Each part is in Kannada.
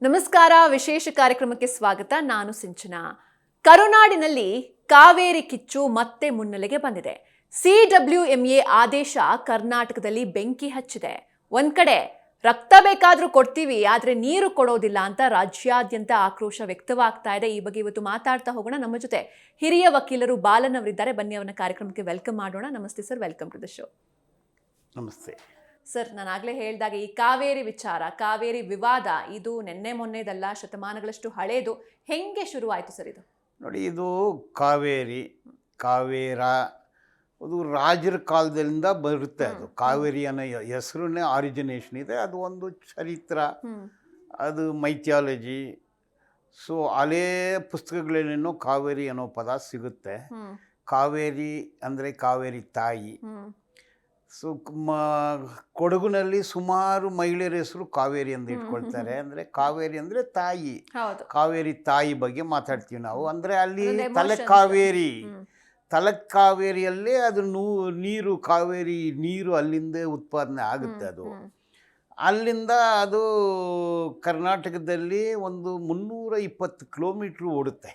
ನಮಸ್ಕಾರ. ವಿಶೇಷ ಕಾರ್ಯಕ್ರಮಕ್ಕೆ ಸ್ವಾಗತ. ನಾನು ಸಿಂಚನಾ. ಕರುನಾಡಿನಲ್ಲಿ ಕಾವೇರಿ ಕಿಚ್ಚು ಮತ್ತೆ ಮುನ್ನೆಲೆಗೆ ಬಂದಿದೆ. CWMA ಆದೇಶ ಕರ್ನಾಟಕದಲ್ಲಿ ಬೆಂಕಿ ಹಚ್ಚಿದೆ. ಒಂದ್ ಕಡೆ ರಕ್ತ ಬೇಕಾದ್ರೂ ಕೊಡ್ತೀವಿ, ಆದ್ರೆ ನೀರು ಕೊಡೋದಿಲ್ಲ ಅಂತ ರಾಜ್ಯಾದ್ಯಂತ ಆಕ್ರೋಶ ವ್ಯಕ್ತವಾಗ್ತಾ ಇದೆ. ಈ ಬಗ್ಗೆ ಇವತ್ತು ಮಾತಾಡ್ತಾ ಹೋಗೋಣ. ನಮ್ಮ ಜೊತೆ ಹಿರಿಯ ವಕೀಲರು ಬಾಲನ್ ಅವರಿದ್ದಾರೆ. ಬನ್ನಿ ಅವನ ಕಾರ್ಯಕ್ರಮಕ್ಕೆ ವೆಲ್ಕಮ್ ಮಾಡೋಣ. ನಮಸ್ತೆ sir, welcome to the show. ನಮಸ್ತೆ ಸರ್, ನಾನಾಗಲೇ ಹೇಳಿದಾಗ ಈ ಕಾವೇರಿ ವಿಚಾರ, ಕಾವೇರಿ ವಿವಾದ ಇದು ನೆನ್ನೆ ಮೊನ್ನೆದಲ್ಲ, ಶತಮಾನಗಳಷ್ಟು ಹಳೇದು. ಹೆಂಗೆ ಶುರುವಾಯಿತು ಸರ್ ಇದು? ನೋಡಿ, ಇದು ಕಾವೇರ ಅದು ರಾಜರ ಕಾಲದಿಂದ ಬರುತ್ತೆ. ಅದು ಕಾವೇರಿ ಅನ್ನೋ ಹೆಸರನ್ನೇ ಆರಿಜಿನೇಷನ್ ಇದೆ. ಅದು ಒಂದು ಚರಿತ್ರ, ಅದು ಮೈಥಿಯಾಲಜಿ. ಸೊ ಹಳೇ ಪುಸ್ತಕಗಳೇನೇನೋ ಕಾವೇರಿ ಅನ್ನೋ ಪದ ಸಿಗುತ್ತೆ. ಕಾವೇರಿ ಅಂದರೆ ಕಾವೇರಿ ತಾಯಿ. ಸೊ ಕೊಡಗಿನಲ್ಲಿ ಸುಮಾರು ಮಹಿಳೆಯರ ಹೆಸರು ಕಾವೇರಿ ಅಂತ ಇಟ್ಕೊಳ್ತಾರೆ. ಅಂದರೆ ಕಾವೇರಿ ಅಂದರೆ ತಾಯಿ, ಕಾವೇರಿ ತಾಯಿ ಬಗ್ಗೆ ಮಾತಾಡ್ತೀವಿ ನಾವು. ಅಂದರೆ ಅಲ್ಲಿ ತಲಕಾವೇರಿಯಲ್ಲೇ ಅದು ನೀರು, ಕಾವೇರಿ ನೀರು ಅಲ್ಲಿಂದ ಉತ್ಪಾದನೆ ಆಗುತ್ತೆ. ಅದು ಅಲ್ಲಿಂದ ಅದು ಕರ್ನಾಟಕದಲ್ಲಿ ಒಂದು 320 ಕಿಲೋಮೀಟ್ರ್ ಓಡುತ್ತೆ.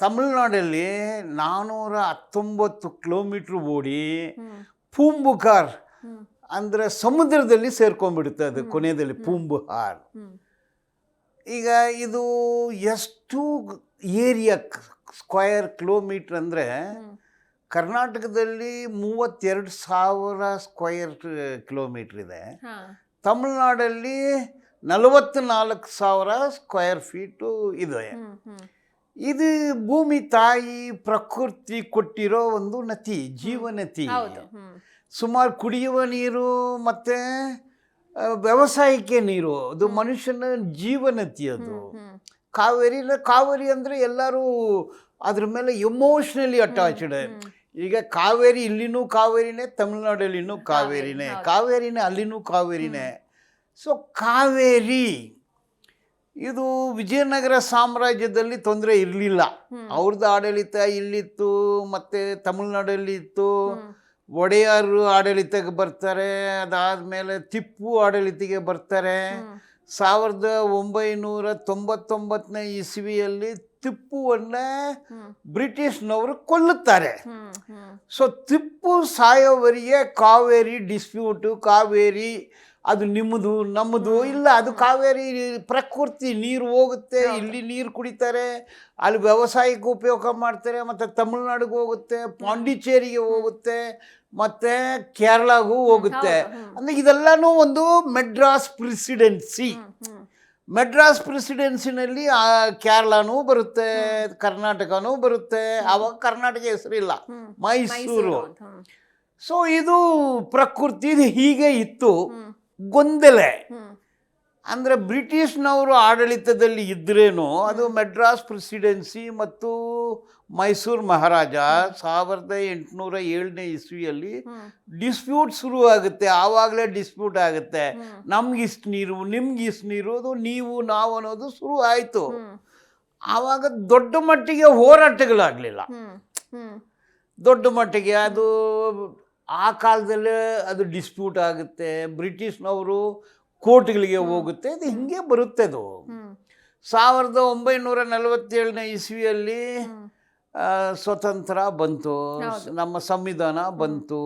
ತಮಿಳ್ನಾಡಲ್ಲಿ 419 ಕಿಲೋಮೀಟ್ರ್ ಓಡಿ ಪೂಂಬುಕಾರ್ ಅಂದರೆ ಸಮುದ್ರದಲ್ಲಿ ಸೇರ್ಕೊಂಡ್ಬಿಡುತ್ತೆ. ಅದು ಕೊನೆಯಲ್ಲಿ ಪೂಂಬುಹಾರ್. ಈಗ ಇದು ಎಷ್ಟು ಏರಿಯಾ ಸ್ಕ್ವಯರ್ ಕಿಲೋಮೀಟ್ರ್ ಅಂದರೆ ಕರ್ನಾಟಕದಲ್ಲಿ 32,000 ಸ್ಕ್ವಯರ್ ಕಿಲೋಮೀಟ್ರ್ ಇದೆ. ತಮಿಳ್ನಾಡಲ್ಲಿ 44,000 ಸ್ಕ್ವಯರ್ ಫೀಟು ಇದೆ. ಇದು ಭೂಮಿ ತಾಯಿ ಪ್ರಕೃತಿ ಕೊಟ್ಟಿರೋ ಒಂದು ನದಿ, ಜೀವನದಿ. ಸುಮಾರು ಕುಡಿಯುವ ನೀರು ಮತ್ತು ವ್ಯವಸಾಯಕ್ಕೆ ನೀರು, ಅದು ಮನುಷ್ಯನ ಜೀವನದಿ. ಅದು ಕಾವೇರಿ ಅಂದರೆ ಎಲ್ಲರೂ ಅದ್ರ ಮೇಲೆ ಎಮೋಷ್ನಲಿ ಅಟ್ಯಾಚ್ಡ್. ಈಗ ಕಾವೇರಿ ಇಲ್ಲಿನೂ ಕಾವೇರಿನೇ, ತಮಿಳ್ನಾಡಲ್ಲಿನೂ ಕಾವೇರಿನೇ, ಅಲ್ಲಿನೂ ಕಾವೇರಿನೇ. ಸೊ ಕಾವೇರಿ ಇದು ವಿಜಯನಗರ ಸಾಮ್ರಾಜ್ಯದಲ್ಲಿ ತೊಂದರೆ ಇರಲಿಲ್ಲ. ಅವ್ರದ್ದು ಆಡಳಿತ ಇಲ್ಲಿತ್ತು, ಮತ್ತು ತಮಿಳ್ನಾಡಲ್ಲಿ ಇತ್ತು. ಒಡೆಯರು ಆಡಳಿತಕ್ಕೆ ಬರ್ತಾರೆ. ಅದಾದಮೇಲೆ ಟಿಪ್ಪು ಆಡಳಿತಕ್ಕೆ ಬರ್ತಾರೆ. 1999ನೇ ಇಸ್ವಿಯಲ್ಲಿ ಟಿಪ್ಪುವನ್ನೇ ಬ್ರಿಟಿಷ್ನವರು ಕೊಲ್ಲುತ್ತಾರೆ. ಸೊ ಟಿಪ್ಪು ಸಾಯೋವರೆಗೆ ಕಾವೇರಿ ಡಿಸ್ಪ್ಯೂಟು, ಕಾವೇರಿ ಅದು ನಿಮ್ಮದು ನಮ್ಮದು ಇಲ್ಲ, ಅದು ಕಾವೇರಿ ಪ್ರಕೃತಿ, ನೀರು ಹೋಗುತ್ತೆ, ಇಲ್ಲಿ ನೀರು ಕುಡಿತಾರೆ, ಅಲ್ಲಿ ವ್ಯವಸಾಯಕ್ಕೆ ಉಪಯೋಗ ಮಾಡ್ತಾರೆ, ಮತ್ತು ತಮಿಳ್ನಾಡಿಗೆ ಹೋಗುತ್ತೆ, ಪಾಂಡಿಚೇರಿಗೆ ಹೋಗುತ್ತೆ, ಮತ್ತು ಕೇರಳಗೂ ಹೋಗುತ್ತೆ. ಅಂದರೆ ಇದೆಲ್ಲನೂ ಒಂದು ಮೆಡ್ರಾಸ್ ಪ್ರೆಸಿಡೆನ್ಸಿನಲ್ಲಿ ಕೇರಳನೂ ಬರುತ್ತೆ, ಕರ್ನಾಟಕನೂ ಬರುತ್ತೆ. ಆವಾಗ ಕರ್ನಾಟಕ ಹೆಸರಿಲ್ಲ, ಮೈಸೂರು. ಸೊ ಇದು ಪ್ರಕೃತಿ ಹೀಗೆ ಇತ್ತು. ಗೊಂದಲೆ ಅಂದರೆ ಬ್ರಿಟಿಷ್ನವರು ಆಡಳಿತದಲ್ಲಿ ಇದ್ರೇನು, ಅದು ಮೆಡ್ರಾಸ್ ಪ್ರೆಸಿಡೆನ್ಸಿ ಮತ್ತು ಮೈಸೂರು ಮಹಾರಾಜ 1807ನೇ ಇಸ್ವಿಯಲ್ಲಿ ಡಿಸ್ಪ್ಯೂಟ್ ಶುರುವಾಗುತ್ತೆ. ಆವಾಗಲೇ ಡಿಸ್ಪ್ಯೂಟ್ ಆಗುತ್ತೆ. ನಮ್ಗಿಷ್ಟು ನೀರು, ನಿಮ್ಗಿಷ್ಟು ನೀರು, ಅದು ನೀವು ನಾವು ಅನ್ನೋದು ಶುರು ಆಯಿತು. ಆವಾಗ ದೊಡ್ಡ ಮಟ್ಟಿಗೆ ಹೋರಾಟಗಳಾಗಲಿಲ್ಲ. ದೊಡ್ಡ ಮಟ್ಟಿಗೆ ಅದು ಆ ಕಾಲದಲ್ಲೇ ಅದು ಡಿಸ್ಪ್ಯೂಟ್ ಆಗುತ್ತೆ. ಬ್ರಿಟಿಷ್ನವರು ಕೋರ್ಟ್ಗಳಿಗೆ ಹೋಗುತ್ತೆ. ಅದು ಹಿಂಗೆ ಬರುತ್ತೆ. ಅದು 1947ನೇ ಇಸ್ವಿಯಲ್ಲಿ ಸ್ವತಂತ್ರ ಬಂತು, ನಮ್ಮ ಸಂವಿಧಾನ ಬಂತು.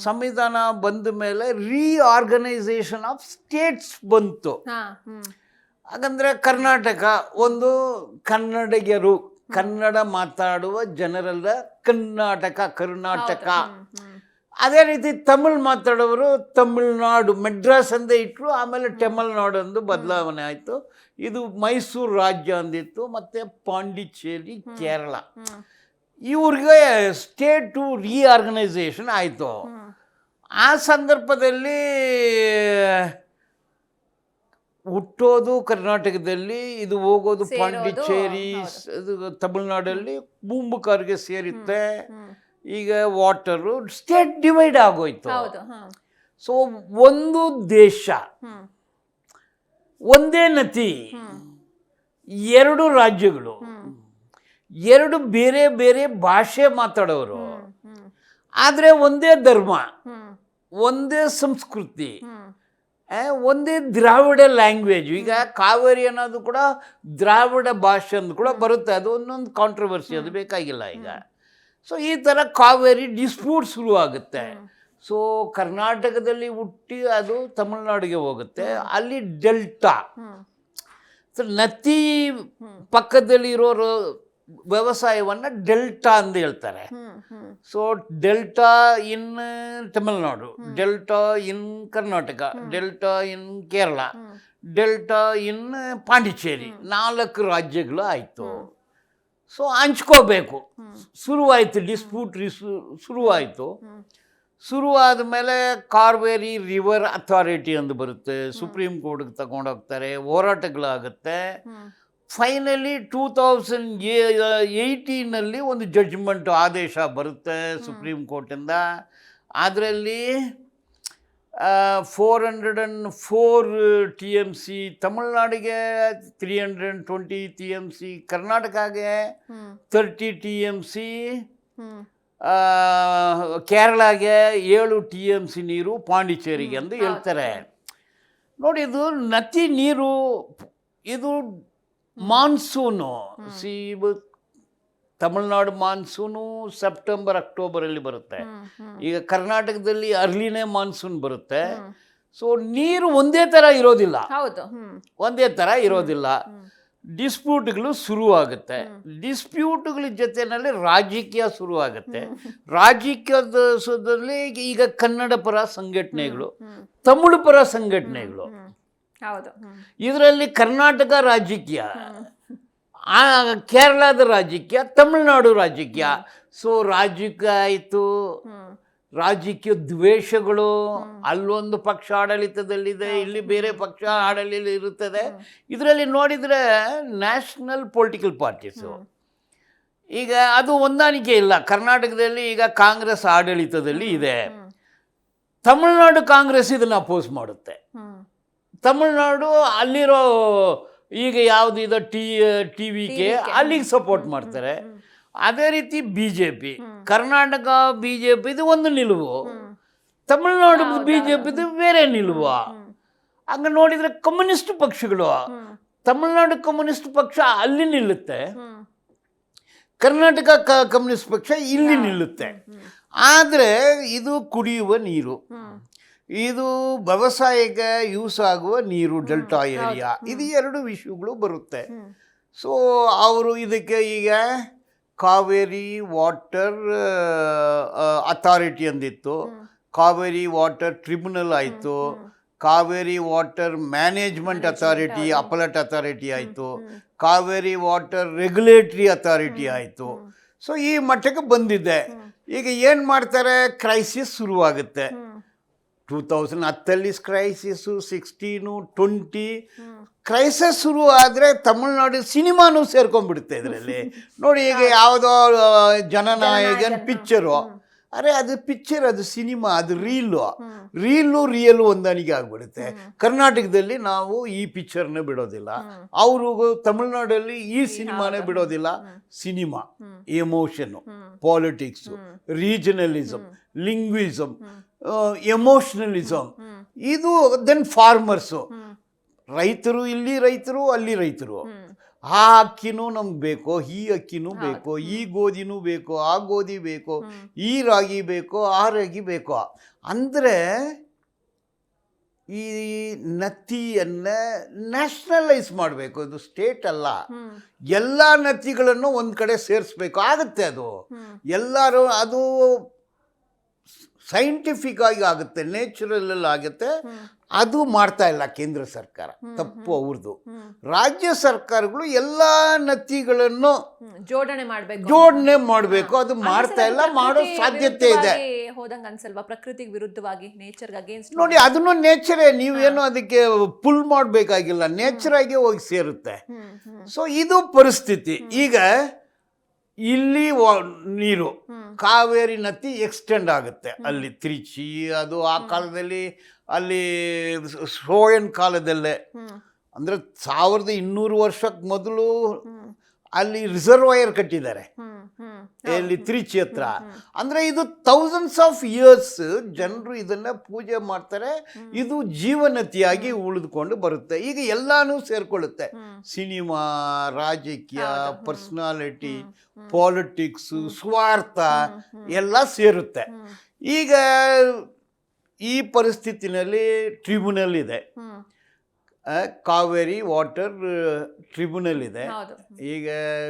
ಸಂವಿಧಾನ ಬಂದ ಮೇಲೆ ರೀಆರ್ಗನೈಸೇಷನ್ ಆಫ್ ಸ್ಟೇಟ್ಸ್ ಬಂತು. ಹಾಗಂದರೆ ಕರ್ನಾಟಕ ಒಂದು ಕನ್ನಡಿಗರು, ಕನ್ನಡ ಮಾತಾಡುವ ಜನರೆಲ್ಲ ಕರ್ನಾಟಕ. ಅದೇ ರೀತಿ ತಮಿಳ್ ಮಾತಾಡೋರು ತಮಿಳ್ನಾಡು, ಮೆಡ್ರಾಸ್ ಅಂದೇ ಇಟ್ಟರು. ಆಮೇಲೆ ತಮಿಳ್ನಾಡು ಅಂದು ಬದಲಾವಣೆ ಆಯಿತು. ಇದು ಮೈಸೂರು ರಾಜ್ಯ ಅಂದಿತ್ತು, ಮತ್ತು ಪಾಂಡಿಚೇರಿ, ಕೇರಳ. ಇವ್ರಿಗೆ ಸ್ಟೇಟು ರೀಆರ್ಗನೈಸೇಷನ್ ಆಯಿತು. ಆ ಸಂದರ್ಭದಲ್ಲಿ ಹುಟ್ಟೋದು ಕರ್ನಾಟಕದಲ್ಲಿ, ಇದು ಹೋಗೋದು ಪಾಂಡಿಚೇರಿ, ತಮಿಳ್ನಾಡಲ್ಲಿ ಪೂಂಬುಕಾರ್ಗೆ ಸೇರುತ್ತೆ. ಈಗ ವಾಟರು ಸ್ಟೇಟ್ ಡಿವೈಡ್ ಆಗೋಯ್ತು. ಸೊ ಒಂದು ದೇಶ, ಒಂದೇ ನದಿ, 2 ರಾಜ್ಯಗಳು, 2 ಬೇರೆ ಬೇರೆ ಭಾಷೆ ಮಾತಾಡೋರು, ಆದರೆ ಒಂದೇ ಧರ್ಮ, ಒಂದೇ ಸಂಸ್ಕೃತಿ, ಒಂದೇ ದ್ರಾವಿಡ ಲ್ಯಾಂಗ್ವೇಜ್. ಈಗ ಕಾವೇರಿ ಅನ್ನೋದು ಕೂಡ ದ್ರಾವಿಡ ಭಾಷೆ ಅಂದು ಕೂಡ ಬರುತ್ತೆ, ಅದು ಒಂದೊಂದು ಕಾಂಟ್ರವರ್ಸಿ, ಅದು ಬೇಕಾಗಿಲ್ಲ ಈಗ. ಸೊ ಈ ಥರ ಕಾವೇರಿ ಡಿಸ್ಪ್ಯೂಟ್ ಶುರುವಾಗುತ್ತೆ. ಸೊ ಕರ್ನಾಟಕದಲ್ಲಿ ಹುಟ್ಟಿ ಅದು ತಮಿಳ್ನಾಡಿಗೆ ಹೋಗುತ್ತೆ, ಅಲ್ಲಿ ಡೆಲ್ಟಾ. ಸೊ ನದಿ ಪಕ್ಕದಲ್ಲಿರೋರು ವ್ಯವಸಾಯವನ್ನು ಡೆಲ್ಟಾ ಅಂತ ಹೇಳ್ತಾರೆ. ಸೊ ಡೆಲ್ಟಾ ಇನ್ ತಮಿಳ್ನಾಡು, ಡೆಲ್ಟಾ ಇನ್ ಕರ್ನಾಟಕ, ಡೆಲ್ಟಾ ಇನ್ ಕೇರಳ, ಡೆಲ್ಟಾ ಇನ್ ಪಾಂಡಿಚೇರಿ, 4 ರಾಜ್ಯಗಳು ಆಯಿತು. ಸೊ ಹಂಚ್ಕೋಬೇಕು, ಶುರುವಾಯಿತು ಡಿಸ್ಪ್ಯೂಟ್, ಶುರುವಾಯಿತು. ಶುರುವಾದ ಮೇಲೆ ಕಾವೇರಿ ರಿವರ್ ಅಥಾರಿಟಿ ಅಂತ ಬರುತ್ತೆ, ಸುಪ್ರೀಂ ಕೋರ್ಟ್ಗೆ ತಗೊಂಡೋಗ್ತಾರೆ, ಹೋರಾಟಗಳಾಗುತ್ತೆ. ಫೈನಲಿ 2018 ಒಂದು ಜಡ್ಜ್ಮೆಂಟ್ ಆದೇಶ ಬರುತ್ತೆ ಸುಪ್ರೀಂ ಕೋರ್ಟಿಂದ. ಅದರಲ್ಲಿ 404 TMC ತಮಿಳ್ನಾಡಿಗೆ, 320 TMC ಕರ್ನಾಟಕಗೆ, 30 TMC ಕೇರಳಗೆ, 7 TMC ನೀರು ಪಾಂಡಿಚೇರಿಗೆ ಅಂತ ಹೇಳ್ತಾರೆ. ನೋಡಿ, ಇದು ನದಿ ನೀರು, ಇದು ಮಾನ್ಸೂನು. ತಮಿಳ್ನಾಡು ಮಾನ್ಸೂನು ಸೆಪ್ಟೆಂಬರ್ ಅಕ್ಟೋಬರಲ್ಲಿ ಬರುತ್ತೆ. ಈಗ ಕರ್ನಾಟಕದಲ್ಲಿ ಅರ್ಲಿನೇ ಮಾನ್ಸೂನ್ ಬರುತ್ತೆ. ಸೊ ನೀರು ಒಂದೇ ಥರ ಇರೋದಿಲ್ಲ, ಒಂದೇ ಥರ ಇರೋದಿಲ್ಲ. ಡಿಸ್ಪ್ಯೂಟ್ಗಳು ಶುರುವಾಗುತ್ತೆ. ಡಿಸ್ಪ್ಯೂಟ್ಗಳ ಜೊತೆಯಲ್ಲಿ ರಾಜಕೀಯ ಶುರುವಾಗುತ್ತೆ. ರಾಜಕೀಯದಲ್ಲಿ ಈಗ ಕನ್ನಡ ಪರ ಸಂಘಟನೆಗಳು, ತಮಿಳು ಪರ ಸಂಘಟನೆಗಳು, ಇದರಲ್ಲಿ ಕರ್ನಾಟಕ ರಾಜಕೀಯ, ಕೇರಳದ ರಾಜಕೀಯ, ತಮಿಳುನಾಡು ರಾಜಕೀಯ. ಸೊ ರಾಜಕೀಯ ಆಯಿತು, ರಾಜಕೀಯ ದ್ವೇಷಗಳು. ಅಲ್ಲೊಂದು ಪಕ್ಷ ಆಡಳಿತದಲ್ಲಿದೆ, ಇಲ್ಲಿ ಬೇರೆ ಪಕ್ಷ ಆಡಳಿತ ಇರುತ್ತದೆ. ಇದರಲ್ಲಿ ನೋಡಿದರೆ ನ್ಯಾಷನಲ್ ಪೊಲಿಟಿಕಲ್ ಪಾರ್ಟೀಸು ಈಗ ಅದು ಹೊಂದಾಣಿಕೆ ಇಲ್ಲ. ಕರ್ನಾಟಕದಲ್ಲಿ ಈಗ ಕಾಂಗ್ರೆಸ್ ಆಡಳಿತದಲ್ಲಿ ಇದೆ, ತಮಿಳುನಾಡು ಕಾಂಗ್ರೆಸ್ ಇದನ್ನು ಅಪೋಸ್ ಮಾಡುತ್ತೆ. ತಮಿಳುನಾಡು ಅಲ್ಲಿರೋ ಈಗ ಯಾವುದಿದೆ TVK ಅಲ್ಲಿಗೆ ಸಪೋರ್ಟ್ ಮಾಡ್ತಾರೆ. ಅದೇ ರೀತಿ BJP, ಕರ್ನಾಟಕ BJP ಇದು ಒಂದು ನಿಲುವು, ತಮಿಳುನಾಡು BJP ಇದು ಬೇರೆ ನಿಲುವು. ಹಂಗೆ ನೋಡಿದರೆ ಕಮ್ಯುನಿಸ್ಟ್ ಪಕ್ಷಗಳು, ತಮಿಳುನಾಡು ಕಮ್ಯುನಿಸ್ಟ್ ಪಕ್ಷ ಅಲ್ಲಿ ನಿಲ್ಲುತ್ತೆ, ಕರ್ನಾಟಕ ಕಮ್ಯುನಿಸ್ಟ್ ಪಕ್ಷ ಇಲ್ಲಿ ನಿಲ್ಲುತ್ತೆ. ಆದರೆ ಇದು ಕುಡಿಯುವ ನೀರು, ಇದು ವ್ಯವಸಾಯಕ್ಕೆ ಯೂಸ್ ಆಗುವ ನೀರು, ಡೆಲ್ಟಾ ಏರಿಯಾ, ಇದು 2 ವಿಷಯಗಳು ಬರುತ್ತೆ. ಸೊ ಅವರು ಇದಕ್ಕೆ ಈಗ ಕಾವೇರಿ ವಾಟರ್ ಅಥಾರಿಟಿ ಅಂದಿತ್ತು, ಕಾವೇರಿ ವಾಟರ್ ಟ್ರಿಬ್ಯುನಲ್ ಆಯಿತು, Kaveri water management authority, appellate authority ಆಯಿತು, ಕಾವೇರಿ ವಾಟರ್ ರೆಗ್ಯುಲೇಟರಿ ಅಥಾರಿಟಿ ಆಯಿತು. ಸೊ ಈ ಮಟ್ಟಕ್ಕೆ ಬಂದಿದೆ. ಈಗ ಏನು ಮಾಡ್ತಾರೆ, ಕ್ರೈಸಿಸ್ ಶುರುವಾಗುತ್ತೆ. 2010 ಕ್ರೈಸಿಸ್ಸು, 16, 20 ಕ್ರೈಸಿಸ್ ಶುರು ಆದರೆ ತಮಿಳ್ನಾಡು ಸಿನಿಮಾನೂ ಸೇರ್ಕೊಂಡ್ಬಿಡುತ್ತೆ ಇದರಲ್ಲಿ. ನೋಡಿ, ಈಗ ಯಾವುದೋ ಜನನಾಯಕನ ಪಿಕ್ಚರು, ಅರೆ ಅದು ಪಿಕ್ಚರ್, ಅದು ಸಿನಿಮಾ, ಅದು ರಿಯಲ್ಲು ಹೊಂದಾಣಿಕೆ ಆಗಿಬಿಡುತ್ತೆ. ಕರ್ನಾಟಕದಲ್ಲಿ ನಾವು ಈ ಪಿಕ್ಚರ್ನೇ ಬಿಡೋದಿಲ್ಲ, ಅವರು ತಮಿಳ್ನಾಡಲ್ಲಿ ಈ ಸಿನಿಮಾನೇ ಬಿಡೋದಿಲ್ಲ. Cinema, emotion, politics, regionalism, linguism, emotionalism, ಇದು. ದೆನ್ ಫಾರ್ಮರ್ಸು, ರೈತರು, ಇಲ್ಲಿ ರೈತರು, ಅಲ್ಲಿ ರೈತರು. ಆ ಅಕ್ಕಿನೂ ನಮ್ಗೆ ಬೇಕು, ಈ ಅಕ್ಕಿನೂ ಬೇಕು, ಈ ಗೋಧಿನೂ ಬೇಕು, ಆ ಗೋಧಿ ಬೇಕು, ಈ ರಾಗಿ ಬೇಕು, ಆ ರಾಗಿ ಬೇಕು. ಅಂದರೆ ಈ ನದಿಯನ್ನು ನ್ಯಾಷನಲೈಸ್ ಮಾಡಬೇಕು. ಇದು ಸ್ಟೇಟ್ ಅಲ್ಲ, ಎಲ್ಲ ನದಿಗಳನ್ನು ಒಂದು ಕಡೆ ಸೇರಿಸ್ಬೇಕು. ಆಗುತ್ತೆ ಅದು, ಎಲ್ಲರೂ ಅದು ಸೈಂಟಿಫಿಕ್ ಆಗಿ ಆಗುತ್ತೆ, ನ್ಯಾಚುರಲ್ ಆಗುತ್ತೆ. ಅದು ಮಾಡ್ತಾ ಇಲ್ಲ ಕೇಂದ್ರ ಸರ್ಕಾರ, ತಪ್ಪು ಅವ್ರದ್ದು. ರಾಜ್ಯ ಸರ್ಕಾರಗಳು ಎಲ್ಲ ನದಿಗಳನ್ನು ಜೋಡಣೆ ಮಾಡಬೇಕು, ಅದು ಮಾಡ್ತಾ ಇಲ್ಲ, ಮಾಡೋ ಸಾಧ್ಯತೆ ಇದೆ. ಹೋದಂಗ ಅನ್ಸಲ್ವಾ, ಪ್ರಕೃತಿಗೆ ವಿರುದ್ಧವಾಗಿ, ನೇಚರ್ಗೆ ಅಗೇನ್ಸ್ಟ್? ನೋಡಿ, ಅದನ್ನು ನೇಚರೇ, ನೀವೇನು ಅದಕ್ಕೆ ಪುಲ್ ಮಾಡಬೇಕಾಗಿಲ್ಲ, ನೇಚರ್ ಆಗಿ ಹೋಗಿ ಸೇರುತ್ತೆ. ಸೊ ಇದು ಪರಿಸ್ಥಿತಿ. ಈಗ ಇಲ್ಲಿ ನೀರು, ಕಾವೇರಿ ನದಿ ಎಕ್ಸ್ಟೆಂಡ್ ಆಗುತ್ತೆ ಅಲ್ಲಿ ತಿರುಚಿ. ಅದು ಆ ಕಾಲದಲ್ಲಿ, ಅಲ್ಲಿ ಸೋಯನ್ ಕಾಲದಲ್ಲೇ, ಅಂದರೆ 1200 ವರ್ಷಕ್ಕೆ ಮೊದಲು ಅಲ್ಲಿ ರಿಸರ್ವಾಯರ್ ಕಟ್ಟಿದ್ದಾರೆ, ಹ್ಮ್ ಹ್ಮ್ ಎಲ್ಲಿ ತ್ರಿಚಿ ಹತ್ರ. ಅಂದ್ರೆ ಇದು ಥೌಸಂಡ್ಸ್ ಆಫ್ ಇಯರ್ಸ್ ಜನರು ಇದನ್ನ ಪೂಜೆ ಮಾಡ್ತಾರೆ. ಇದು ಜೀವನತಿಯಾಗಿ ಉಳಿದುಕೊಂಡು ಬರುತ್ತೆ. ಈಗ ಎಲ್ಲಾನು ಸೇರ್ಕೊಳ್ಳುತ್ತೆ, ಸಿನಿಮಾ, ರಾಜಕೀಯ, ಪರ್ಸನಾಲಿಟಿ, ಪಾಲಿಟಿಕ್ಸ್, ಸ್ವಾರ್ಥ ಎಲ್ಲ ಸೇರುತ್ತೆ. ಈಗ ಈ ಪರಿಸ್ಥಿತಿನಲ್ಲಿ ಟ್ರಿಬ್ಯುನಲ್ ಇದೆ, ಕಾವೇರಿ ವಾಟರ್ ಟ್ರಿಬ್ಯುನಲ್ ಇದೆ. ಈಗ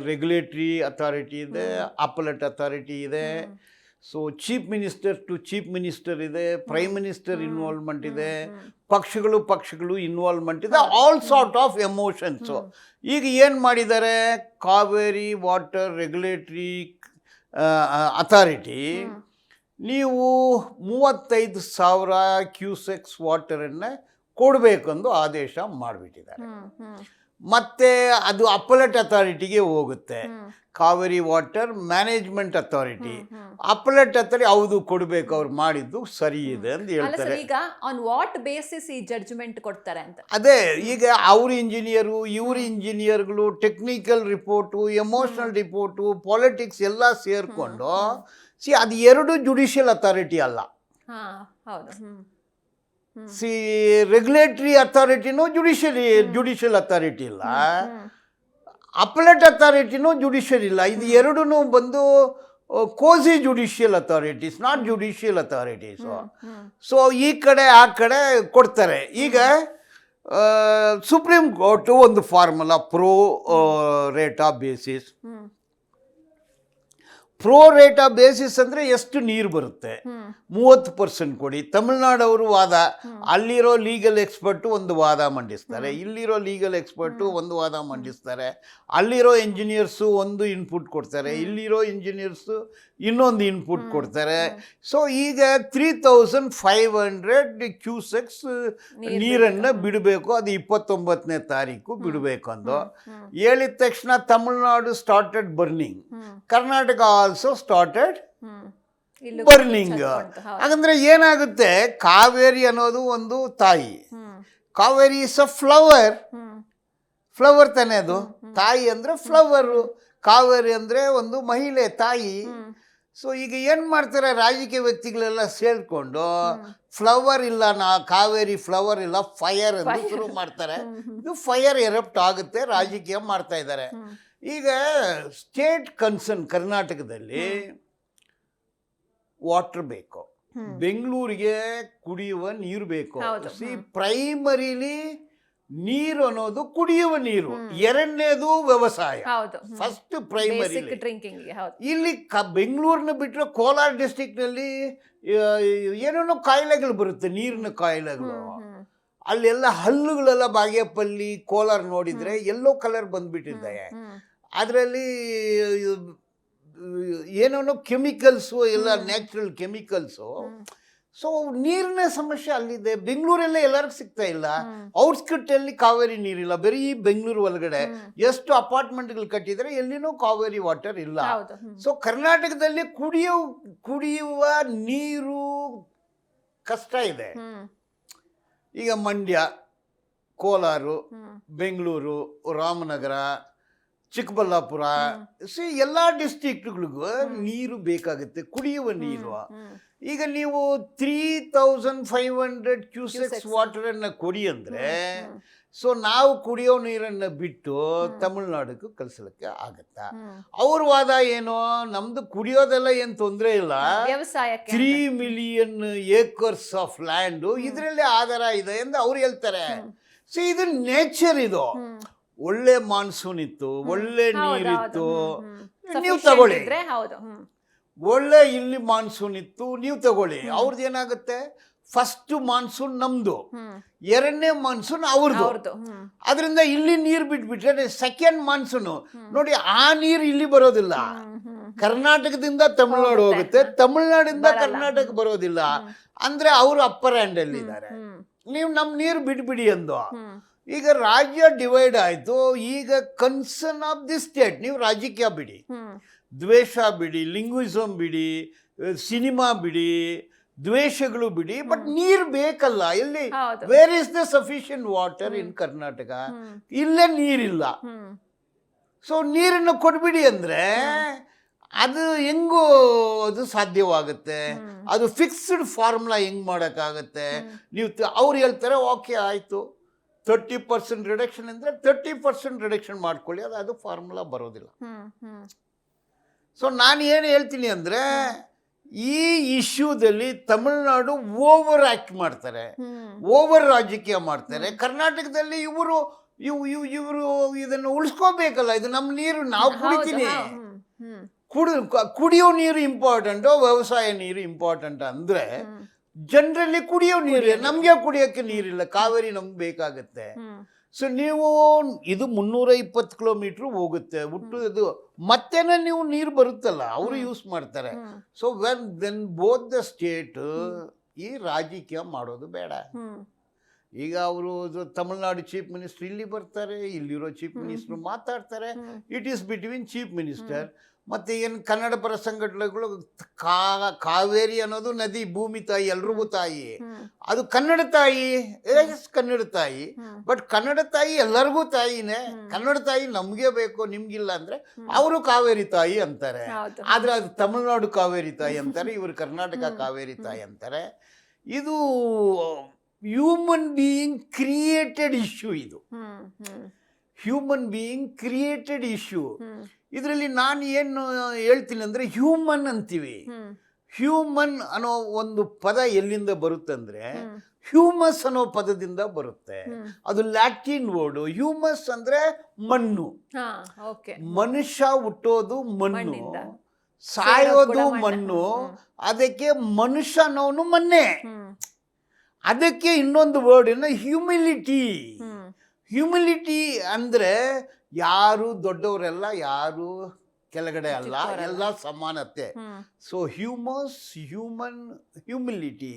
ರೆಗ್ಯುಲೇಟರಿ ಅಥಾರಿಟಿ ಇದೆ, ಅಪಲೆಟ್ ಅಥಾರಿಟಿ ಇದೆ. So chief minister to chief minister ಇದೆ, ಪ್ರೈಮ್ ಮಿನಿಸ್ಟರ್ ಇನ್ವಾಲ್ವ್ಮೆಂಟ್ ಇದೆ, ಪಕ್ಷಗಳು ಇನ್ವಾಲ್ವ್ಮೆಂಟ್ ಇದೆ, ಆಲ್ ಸಾರ್ಟ್ ಆಫ್ ಎಮೋಷನ್ಸು. ಈಗ ಏನು ಮಾಡಿದ್ದಾರೆ, ಕಾವೇರಿ ವಾಟರ್ ರೆಗ್ಯುಲೇಟರಿ ಅಥಾರಿಟಿ ನೀವು 35,000 ಕ್ಯೂಸೆಕ್ಸ್ ವಾಟರನ್ನು ಕೊಡಬೇಕೆಂದು ಆದೇಶ ಮಾಡಿಬಿಟ್ಟಿದ್ದಾರೆ. ಮತ್ತೆ ಅದು ಅಪಲೆಟ್ ಅಥಾರಿಟಿಗೆ ಹೋಗುತ್ತೆ, Kaveri water management authority. Appellate authority ಹೌದು ಕೊಡಬೇಕು, ಅವ್ರು ಮಾಡಿದ್ದು ಸರಿ ಇದೆ ಅಂತ ಹೇಳ್ತಾರೆ. ಈಗ ಆನ್ ವಾಟ್ ಬೇಸಿಸ್ ಈ ಜಡ್ಜ್ಮೆಂಟ್ ಕೊಡ್ತಾರೆ ಅಂತ? ಅದೇ ಈಗ ಅವ್ರ ಇಂಜಿನಿಯರು, ಇವ್ರ ಇಂಜಿನಿಯರ್ಗಳು, technical report, emotional report, politics ಎಲ್ಲ ಸೇರಿಕೊಂಡು ಅದು ಎರಡು ಜುಡಿಷಿಯಲ್ ಅಥಾರಿಟಿ ಅಲ್ಲ. ರೆಗ್ಯುಲೇಟರಿ ಅಥಾರಿಟಿನೂ ಜುಡಿಷಿಯಲ್ ಅಥಾರಿಟಿ ಇಲ್ಲ, ಅಪಲೆಟ್ ಅಥಾರಿಟಿನೂ ಜುಡಿಷಿಯಲ್ ಇಲ್ಲ. ಇದು ಎರಡೂ ಬಂದು quasi judicial authorities, not judicial authorities. So ಈ ಕಡೆ ಆ ಕಡೆ ಕೊಡ್ತಾರೆ. ಈಗ ಸುಪ್ರೀಂ ಕೋರ್ಟು ಒಂದು formula, pro rata basis. Pro rata basis ಅಂದರೆ ಎಷ್ಟು ನೀರು ಬರುತ್ತೆ, 30% ಕೊಡಿ. ತಮಿಳ್ನಾಡವರು ವಾದ, ಅಲ್ಲಿರೋ ಲೀಗಲ್ ಎಕ್ಸ್ಪರ್ಟು ಒಂದು ವಾದ ಮಂಡಿಸ್ತಾರೆ, ಇಲ್ಲಿರೋ ಲೀಗಲ್ ಎಕ್ಸ್ಪರ್ಟು ಒಂದು ವಾದ ಮಂಡಿಸ್ತಾರೆ, ಅಲ್ಲಿರೋ ಇಂಜಿನಿಯರ್ಸು ಒಂದು ಇನ್ಪುಟ್ ಕೊಡ್ತಾರೆ, ಇಲ್ಲಿರೋ ಇಂಜಿನಿಯರ್ಸು ಇನ್ನೊಂದು ಇನ್ಪುಟ್ ಕೊಡ್ತಾರೆ. ಸೊ ಈಗ 3,500 ಕ್ಯೂಸೆಕ್ಸ್ ನೀರನ್ನು ಬಿಡಬೇಕು, ಅದು 29ನೇ ತಾರೀಕು ಬಿಡಬೇಕು ಅಂದು ಹೇಳಿದ ತಕ್ಷಣ Tamil Nadu started burning, Karnataka also started burning. ಹಾಗಂದ್ರೆ ಏನಾಗುತ್ತೆ, ಕಾವೇರಿ ಅನ್ನೋದು ಒಂದು ತಾಯಿ, ಕಾವೇರಿ ಇಸ್ ಅ ಫ್ಲವರ್ ತಾನೇ, ಅದು ತಾಯಿ ಅಂದ್ರೆ ಫ್ಲವರು, ಕಾವೇರಿ ಅಂದ್ರೆ ಒಂದು ಮಹಿಳೆ, ತಾಯಿ. ಸೊ ಈಗ ಏನು ಮಾಡ್ತಾರೆ, ರಾಜಕೀಯ ವ್ಯಕ್ತಿಗಳೆಲ್ಲ ಸೇರಿಕೊಂಡು ಫ್ಲವರ್ ಇಲ್ಲ, ಕಾವೇರಿ ಫ್ಲವರ್ ಇಲ್ಲ, ಫೈರ್ ಎಂದು ಶುರು ಮಾಡ್ತಾರೆ. ಇದು ಫೈರ್ ಎರಪ್ಟ್ ಆಗುತ್ತೆ, ರಾಜಕೀಯ ಮಾಡ್ತಾ ಇದ್ದಾರೆ. ಈಗ ಸ್ಟೇಟ್ ಕನ್ಸರ್ನ್ ಕರ್ನಾಟಕದಲ್ಲಿ ವಾಟರ್ ಬೇಕು, ಬೆಂಗಳೂರಿಗೆ ಕುಡಿಯುವ ನೀರು ಬೇಕು. ಪ್ರೈಮರಿಲಿ ನೀರು ಅನ್ನೋದು ಕುಡಿಯುವ ನೀರು, ಎರಡನೇದು ವ್ಯವಸಾಯ, ಫಸ್ಟ್ ಪ್ರೈಮರಿ. ಇಲ್ಲಿ ಬೆಂಗಳೂರನ್ನ ಬಿಟ್ಟರೆ ಕೋಲಾರ ಡಿಸ್ಟಿಕ್ನಲ್ಲಿ ಏನೇನೋ ಕಾಯಿಲೆಗಳು ಬರುತ್ತೆ, ನೀರಿನ ಕಾಯಿಲೆಗಳು. ಅಲ್ಲೆಲ್ಲ ಹಲ್ಲುಗಳೆಲ್ಲ ಬಾಗೇಪಲ್ಲಿ, ಕೋಲಾರ ನೋಡಿದರೆ ಎಲ್ಲೋ ಕಲರ್ ಬಂದ್ಬಿಟ್ಟಿದೆ. ಅದರಲ್ಲಿ ಏನೇನೋ ಕೆಮಿಕಲ್ಸು, ಎಲ್ಲ ನ್ಯಾಚುರಲ್ ಕೆಮಿಕಲ್ಸು. ಸೊ ನೀರಿನ ಸಮಸ್ಯೆ ಅಲ್ಲಿದೆ. ಬೆಂಗಳೂರಲ್ಲೇ ಎಲ್ಲರಿಗೂ ಸಿಗ್ತಾ ಇಲ್ಲ. ಔಟ್ಸ್ಕಟ್ಟಲ್ಲಿ ಕಾವೇರಿ ನೀರಿಲ್ಲ, ಬರೀ ಬೆಂಗಳೂರು ಒಳಗಡೆ ಎಷ್ಟು ಅಪಾರ್ಟ್ಮೆಂಟ್ಗಳು ಕಟ್ಟಿದರೆ ಎಲ್ಲಿನೂ ಕಾವೇರಿ ವಾಟರ್ ಇಲ್ಲ. ಸೊ ಕರ್ನಾಟಕದಲ್ಲಿ ಕುಡಿಯುವ ನೀರು ಕಷ್ಟ ಇದೆ. ಈಗ ಮಂಡ್ಯ, ಕೋಲಾರ, ಬೆಂಗಳೂರು, ರಾಮನಗರ, ಚಿಕ್ಕಬಳ್ಳಾಪುರ, ಎಲ್ಲ ಡಿಸ್ಟ್ರಿಕ್ಟ್ಗಳಿಗೂ ನೀರು ಬೇಕಾಗುತ್ತೆ, ಕುಡಿಯುವ ನೀರು. ಈಗ ನೀವು 3,500 ಕ್ಯೂಸೆಕ್ಸ್ ವಾಟರನ್ನು ಕೊಡಿ ಅಂದರೆ, ಸೊ ನಾವು ಕುಡಿಯೋ ನೀರನ್ನು ಬಿಟ್ಟು ತಮಿಳ್ನಾಡಿಗೂ ಕಳಿಸ್ಲಿಕ್ಕೆ ಆಗತ್ತಾ? ಅವ್ರ ವಾದ ಏನು, ನಮ್ದು ಕುಡಿಯೋದೆಲ್ಲ ಏನು ತೊಂದರೆ ಇಲ್ಲ, 3 ಮಿಲಿಯನ್ ಏಕರ್ಸ್ ಆಫ್ ಲ್ಯಾಂಡು ಇದರಲ್ಲೇ ಆಧಾರ ಇದೆ ಎಂದು ಅವ್ರು ಹೇಳ್ತಾರೆ. ಸೊ ಇದು ನೇಚರ್, ಇದು ಒಳ್ಳೆ ಮಾನ್ಸೂನ್ ಇತ್ತು, ಒಳ್ಳೆ ನೀರಿತ್ತು, ನೀವು ತಗೊಳ್ಳಿ. ಒಳ್ಳೆ ಇಲ್ಲಿ ಮಾನ್ಸೂನ್ ಇತ್ತು, ನೀವು ತಗೊಳ್ಳಿ. ಅವ್ರದ್ದು ಏನಾಗುತ್ತೆ, ಫಸ್ಟ್ ಮಾನ್ಸೂನ್ ನಮ್ದು, ಎರಡನೇ ಮಾನ್ಸೂನ್ ಅವ್ರದ್ದು. ಅದರಿಂದ ಇಲ್ಲಿ ನೀರು ಬಿಟ್ಬಿಟ್ರೆ ಸೆಕೆಂಡ್ ಮಾನ್ಸೂನು ನೋಡಿ, ಆ ನೀರು ಇಲ್ಲಿ ಬರೋದಿಲ್ಲ, ಕರ್ನಾಟಕದಿಂದ ತಮಿಳ್ನಾಡು ಹೋಗುತ್ತೆ, ತಮಿಳ್ನಾಡಿಂದ ಕರ್ನಾಟಕ ಬರೋದಿಲ್ಲ. ಅಂದ್ರೆ ಅವರು ಅಪ್ಪರ್ ಹ್ಯಾಂಡ್ ಅಲ್ಲಿ ಇದ್ದಾರೆ, ನೀವು ನಮ್ಮ ನೀರು ಬಿಟ್ಬಿಡಿ ಅಂದು. ಈಗ ರಾಜ್ಯ ಡಿವೈಡ್ ಆಯಿತು. ಈಗ ಕನ್ಸರ್ನ್ ಆಫ್ ದಿ ಸ್ಟೇಟ್, ನೀವು ರಾಜಕೀಯ ಬಿಡಿ, ದ್ವೇಷ ಬಿಡಿ, ಲಿಂಗ್ವಿಸಮ್ ಬಿಡಿ, ಸಿನಿಮಾ ಬಿಡಿ, ದ್ವೇಷಗಳು ಬಿಡಿ, ಬಟ್ ನೀರು ಬೇಕಲ್ಲ. ಎಲ್ಲಿ, where is the sufficient water in Karnataka? ಇಲ್ಲೇ ನೀರಿಲ್ಲ. ಸೊ ನೀರನ್ನು ಕೊಟ್ಬಿಡಿ ಅಂದರೆ ಅದು ಹೆಂಗೂ ಅದು ಸಾಧ್ಯವಾಗುತ್ತೆ? ಅದು ಫಿಕ್ಸ್ಡ್ ಫಾರ್ಮುಲಾ ಹೆಂಗೆ ಮಾಡೋಕ್ಕಾಗತ್ತೆ? ನೀವು ಅವ್ರು ಹೇಳ್ತಾರೆ ಓಕೆ ಆಯಿತು 30% ರಿಡಕ್ಷನ್ ಅಂದರೆ 30% ರಿಡಕ್ಷನ್ ಮಾಡ್ಕೊಳ್ಳಿ, ಅದು ಫಾರ್ಮುಲಾ ಬರೋದಿಲ್ಲ. ಸೊ ನಾನು ಏನು ಹೇಳ್ತೀನಿ ಅಂದರೆ ಈ ಇಶ್ಯೂದಲ್ಲಿ ತಮಿಳ್ನಾಡು ಓವರ್ ಆ್ಯಕ್ಟ್ ಮಾಡ್ತಾರೆ, ಓವರ್ ರಾಜಕೀಯ ಮಾಡ್ತಾರೆ. ಕರ್ನಾಟಕದಲ್ಲಿ ಇವರು ಇದನ್ನು ಉಳಿಸ್ಕೋಬೇಕಲ್ಲ, ಇದು ನಮ್ಮ ನೀರು ನಾವು ಕುಡಿತೀನಿ. ಕುಡಿಯೋ ನೀರು ಇಂಪಾರ್ಟೆಂಟು, ವ್ಯವಸಾಯ ನೀರು ಇಂಪಾರ್ಟೆಂಟ್ ಅಂದರೆ ಜನರಲ್ಲಿ ಕುಡಿಯೋ ನೀರು, ನಮಗೆ ಕುಡಿಯೋಕ್ಕೆ ನೀರಿಲ್ಲ, ಕಾವೇರಿ ನಮ್ಗೆ ಬೇಕಾಗತ್ತೆ. ಸೊ ನೀವು ಇದು 320 ಕಿಲೋಮೀಟ್ರ್ ಹೋಗುತ್ತೆ ಹುಟ್ಟು, ಇದು ಮತ್ತೇನೆ ನೀವು ನೀರು ಬರುತ್ತಲ್ಲ ಅವರು ಯೂಸ್ ಮಾಡ್ತಾರೆ. So then both the state ಈ ರಾಜಕೀಯ ಮಾಡೋದು ಬೇಡ. ಈಗ ಅವರು ತಮಿಳ್ನಾಡು ಚೀಫ್ ಮಿನಿಸ್ಟರ್ ಇಲ್ಲಿ ಬರ್ತಾರೆ, ಇಲ್ಲಿರೋ ಚೀಫ್ ಮಿನಿಸ್ಟರ್ ಮಾತಾಡ್ತಾರೆ. It is between chief minister ಮತ್ತು ಏನು ಕನ್ನಡ ಪರ ಸಂಘಟನೆಗಳು. ಕಾವೇರಿ ಅನ್ನೋದು ನದಿ, ಭೂಮಿ ತಾಯಿ, ಎಲ್ರಿಗೂ ತಾಯಿ. ಅದು ಕನ್ನಡ ತಾಯಿ, ಕನ್ನಡ ತಾಯಿ. ಬಟ್ ಕನ್ನಡ ತಾಯಿ ಎಲ್ಲರಿಗೂ ತಾಯಿನೇ. ಕನ್ನಡ ತಾಯಿ ನಮಗೆ ಬೇಕು, ನಿಮ್ಗಿಲ್ಲ ಅಂದರೆ ಅವರು ಕಾವೇರಿ ತಾಯಿ ಅಂತಾರೆ. ಆದರೆ ಅದು ತಮಿಳ್ನಾಡು ಕಾವೇರಿ ತಾಯಿ ಅಂತಾರೆ, ಇವರು ಕರ್ನಾಟಕ ಕಾವೇರಿ ತಾಯಿ ಅಂತಾರೆ. ಇದು ಹ್ಯೂಮನ್ ಬೀಯಿಂಗ್ ಕ್ರಿಯೇಟೆಡ್ ಇಶ್ಯೂ. ಇದು ಹ್ಯೂಮನ್ ಬೀಯಿಂಗ್ ಕ್ರಿಯೇಟೆಡ್ ಇಶ್ಯೂ. ಇದರಲ್ಲಿ ನಾನು ಏನು ಹೇಳ್ತೀನಿ ಅಂದರೆ ಹ್ಯೂಮನ್ ಅಂತೀವಿ. ಹ್ಯೂಮನ್ ಅನ್ನೋ ಒಂದು ಪದ ಎಲ್ಲಿಂದ ಬರುತ್ತಂದ್ರೆ ಹ್ಯೂಮಸ್ ಅನ್ನೋ ಪದದಿಂದ ಬರುತ್ತೆ. ಅದು ಲ್ಯಾಟಿನ್ ವರ್ಡು. ಹ್ಯೂಮಸ್ ಅಂದ್ರೆ ಮಣ್ಣು. ಮನುಷ್ಯ ಹುಟ್ಟೋದು ಮಣ್ಣು, ಸಾಯೋದು ಮಣ್ಣು. ಅದಕ್ಕೆ ಮನುಷ್ಯ ಅನ್ನೋನು ಮಣ್ಣೆ. ಅದಕ್ಕೆ ಇನ್ನೊಂದು ವರ್ಡ್ ಏನು, ಹ್ಯೂಮಿಲಿಟಿ. ಹ್ಯೂಮಿಲಿಟಿ ಅಂದರೆ ಯಾರು ದೊಡ್ಡವರೆಲ್ಲ, ಯಾರು ಕೆಳಗಡೆ ಅಲ್ಲ, ಎಲ್ಲ ಸಮಾನತೆ. So human humility.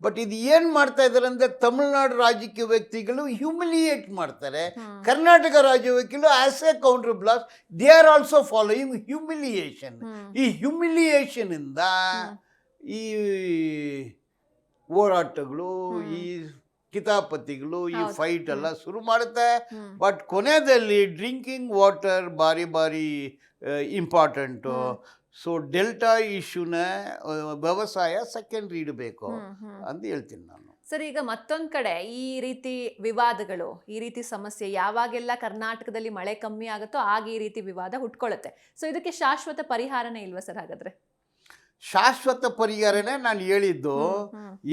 ಬಟ್ ಇದು ಏನು ಮಾಡ್ತಾ ಇದ್ದಾರೆ ಅಂದರೆ ತಮಿಳ್ನಾಡು ರಾಜಕೀಯ ವ್ಯಕ್ತಿಗಳು ಹ್ಯೂಮಿಲಿಯೇಟ್ ಮಾಡ್ತಾರೆ. ಕರ್ನಾಟಕ ರಾಜ್ಯ ವ್ಯಕ್ತಿಗಳು as A counter blast they are also following humiliation. ಈ ಹ್ಯೂಮಿಲಿಯೇಷನ್ ಇಂದ ಈ ಹೋರಾಟಗಳು, ಈ ಕಿತಾಪತಿಗಳು, ಈ ಫೈಟ್ ಎಲ್ಲ ಶುರು ಮಾಡುತ್ತೆ. ಬಟ್ ಕೊನೆಯಲ್ಲಿ ಡ್ರಿಂಕಿಂಗ್ ವಾಟರ್ ಭಾರಿ ಇಂಪಾರ್ಟೆಂಟು. ಸೊ ಡೆಲ್ಟಾ ಇಶ್ಯೂನ ವ್ಯವಸಾಯ ಸೆಕೆಂಡ್ರಿ ಇಡಬೇಕು ಅಂತ ಹೇಳ್ತೀನಿ ನಾನು. ಸರ್, ಈಗ ಮತ್ತೊಂದು ಕಡೆ ಈ ರೀತಿ ವಿವಾದಗಳು, ಈ ರೀತಿ ಸಮಸ್ಯೆ ಯಾವಾಗೆಲ್ಲ ಕರ್ನಾಟಕದಲ್ಲಿ ಮಳೆ ಕಮ್ಮಿ ಆಗುತ್ತೋ ಆಗ ಈ ರೀತಿ ವಿವಾದ ಹುಟ್ಕೊಳ್ಳುತ್ತೆ. ಸೊ ಇದಕ್ಕೆ ಶಾಶ್ವತ ಪರಿಹಾರನೇ ಇಲ್ವಾ ಸರ್ ಹಾಗಾದ್ರೆ? ಶಾಶ್ವತ ಪರಿಹಾರನೇ ನಾನು ಹೇಳಿದ್ದು.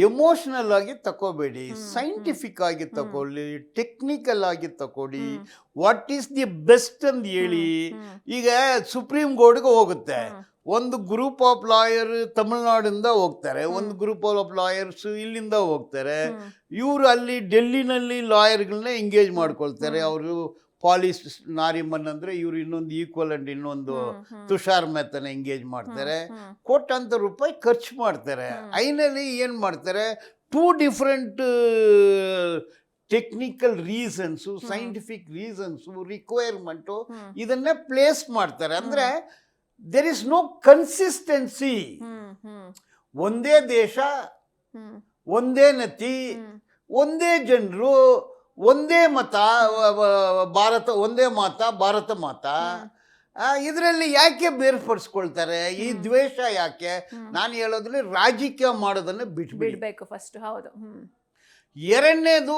ಎಮೋಷನಲ್ ಆಗಿ ತಗೋಬೇಡಿ, ಸೈಂಟಿಫಿಕ್ ಆಗಿ ತಗೊಳ್ಳಿ, ಟೆಕ್ನಿಕಲ್ ಆಗಿ ತಗೊಳ್ಳಿ. ವಾಟ್ ಈಸ್ ದಿ ಬೆಸ್ಟ್ ಅಂತ ಹೇಳಿ. ಈಗ ಸುಪ್ರೀಂ ಕೋರ್ಟ್ಗೆ ಹೋಗುತ್ತೆ, ಒಂದು ಗ್ರೂಪ್ ಆಫ್ ಲಾಯರ್ ತಮಿಳ್ನಾಡಿಂದ ಹೋಗ್ತಾರೆ, ಒಂದು ಗ್ರೂಪ್ ಆಫ್ ಲಾಯರ್ಸ್ ಇಲ್ಲಿಂದ ಹೋಗ್ತಾರೆ. ಇವರು ಅಲ್ಲಿ ಡೆಲ್ಲಿನಲ್ಲಿ ಲಾಯರ್ಗಳನ್ನ ಎಂಗೇಜ್ ಮಾಡ್ಕೊಳ್ತಾರೆ. ಅವರು ಪಾಲಿಸ್ ನಾರಿಮನ್ ಅಂದರೆ ಇವರು ಇನ್ನೊಂದು ಈಕ್ವಲ್ ಅಂಡ್ ಇನ್ನೊಂದು ತುಷಾರ್ ಮೆಹ್ತಾನ ಎಂಗೇಜ್ ಮಾಡ್ತಾರೆ. ಕೋಟ್ಯಾಂತರ ರೂಪಾಯಿ ಖರ್ಚು ಮಾಡ್ತಾರೆ. ಐನಲ್ಲಿ ಏನು ಮಾಡ್ತಾರೆ, 2 different technical reasons, scientific reasons, requirement ಇದನ್ನೇ ಪ್ಲೇಸ್ ಮಾಡ್ತಾರೆ. ಅಂದರೆ ದೇರ್ ಇಸ್ ನೋ ಕನ್ಸಿಸ್ಟೆನ್ಸಿ. ಒಂದೇ ದೇಶ, ಒಂದೇ ನತಿ, ಒಂದೇ ಜನರು, ಒಂದೇ ಮತ, ಭಾರತ ಒಂದೇ ಮಾತ, ಭಾರತ ಮಾತ. ಇದರಲ್ಲಿ ಯಾಕೆ ಬೇರ್ಪಡಿಸ್ಕೊಳ್ತಾರೆ? ಈ ದ್ವೇಷ ಯಾಕೆ? ನಾನು ಹೇಳೋದ್ರಲ್ಲಿ ರಾಜಕೀಯ ಮಾಡೋದನ್ನು ಬಿಟ್ಬಿಡ್ಬೇಕು ಫಸ್ಟ್. ಹೌದು. ಎರಡನೇದು,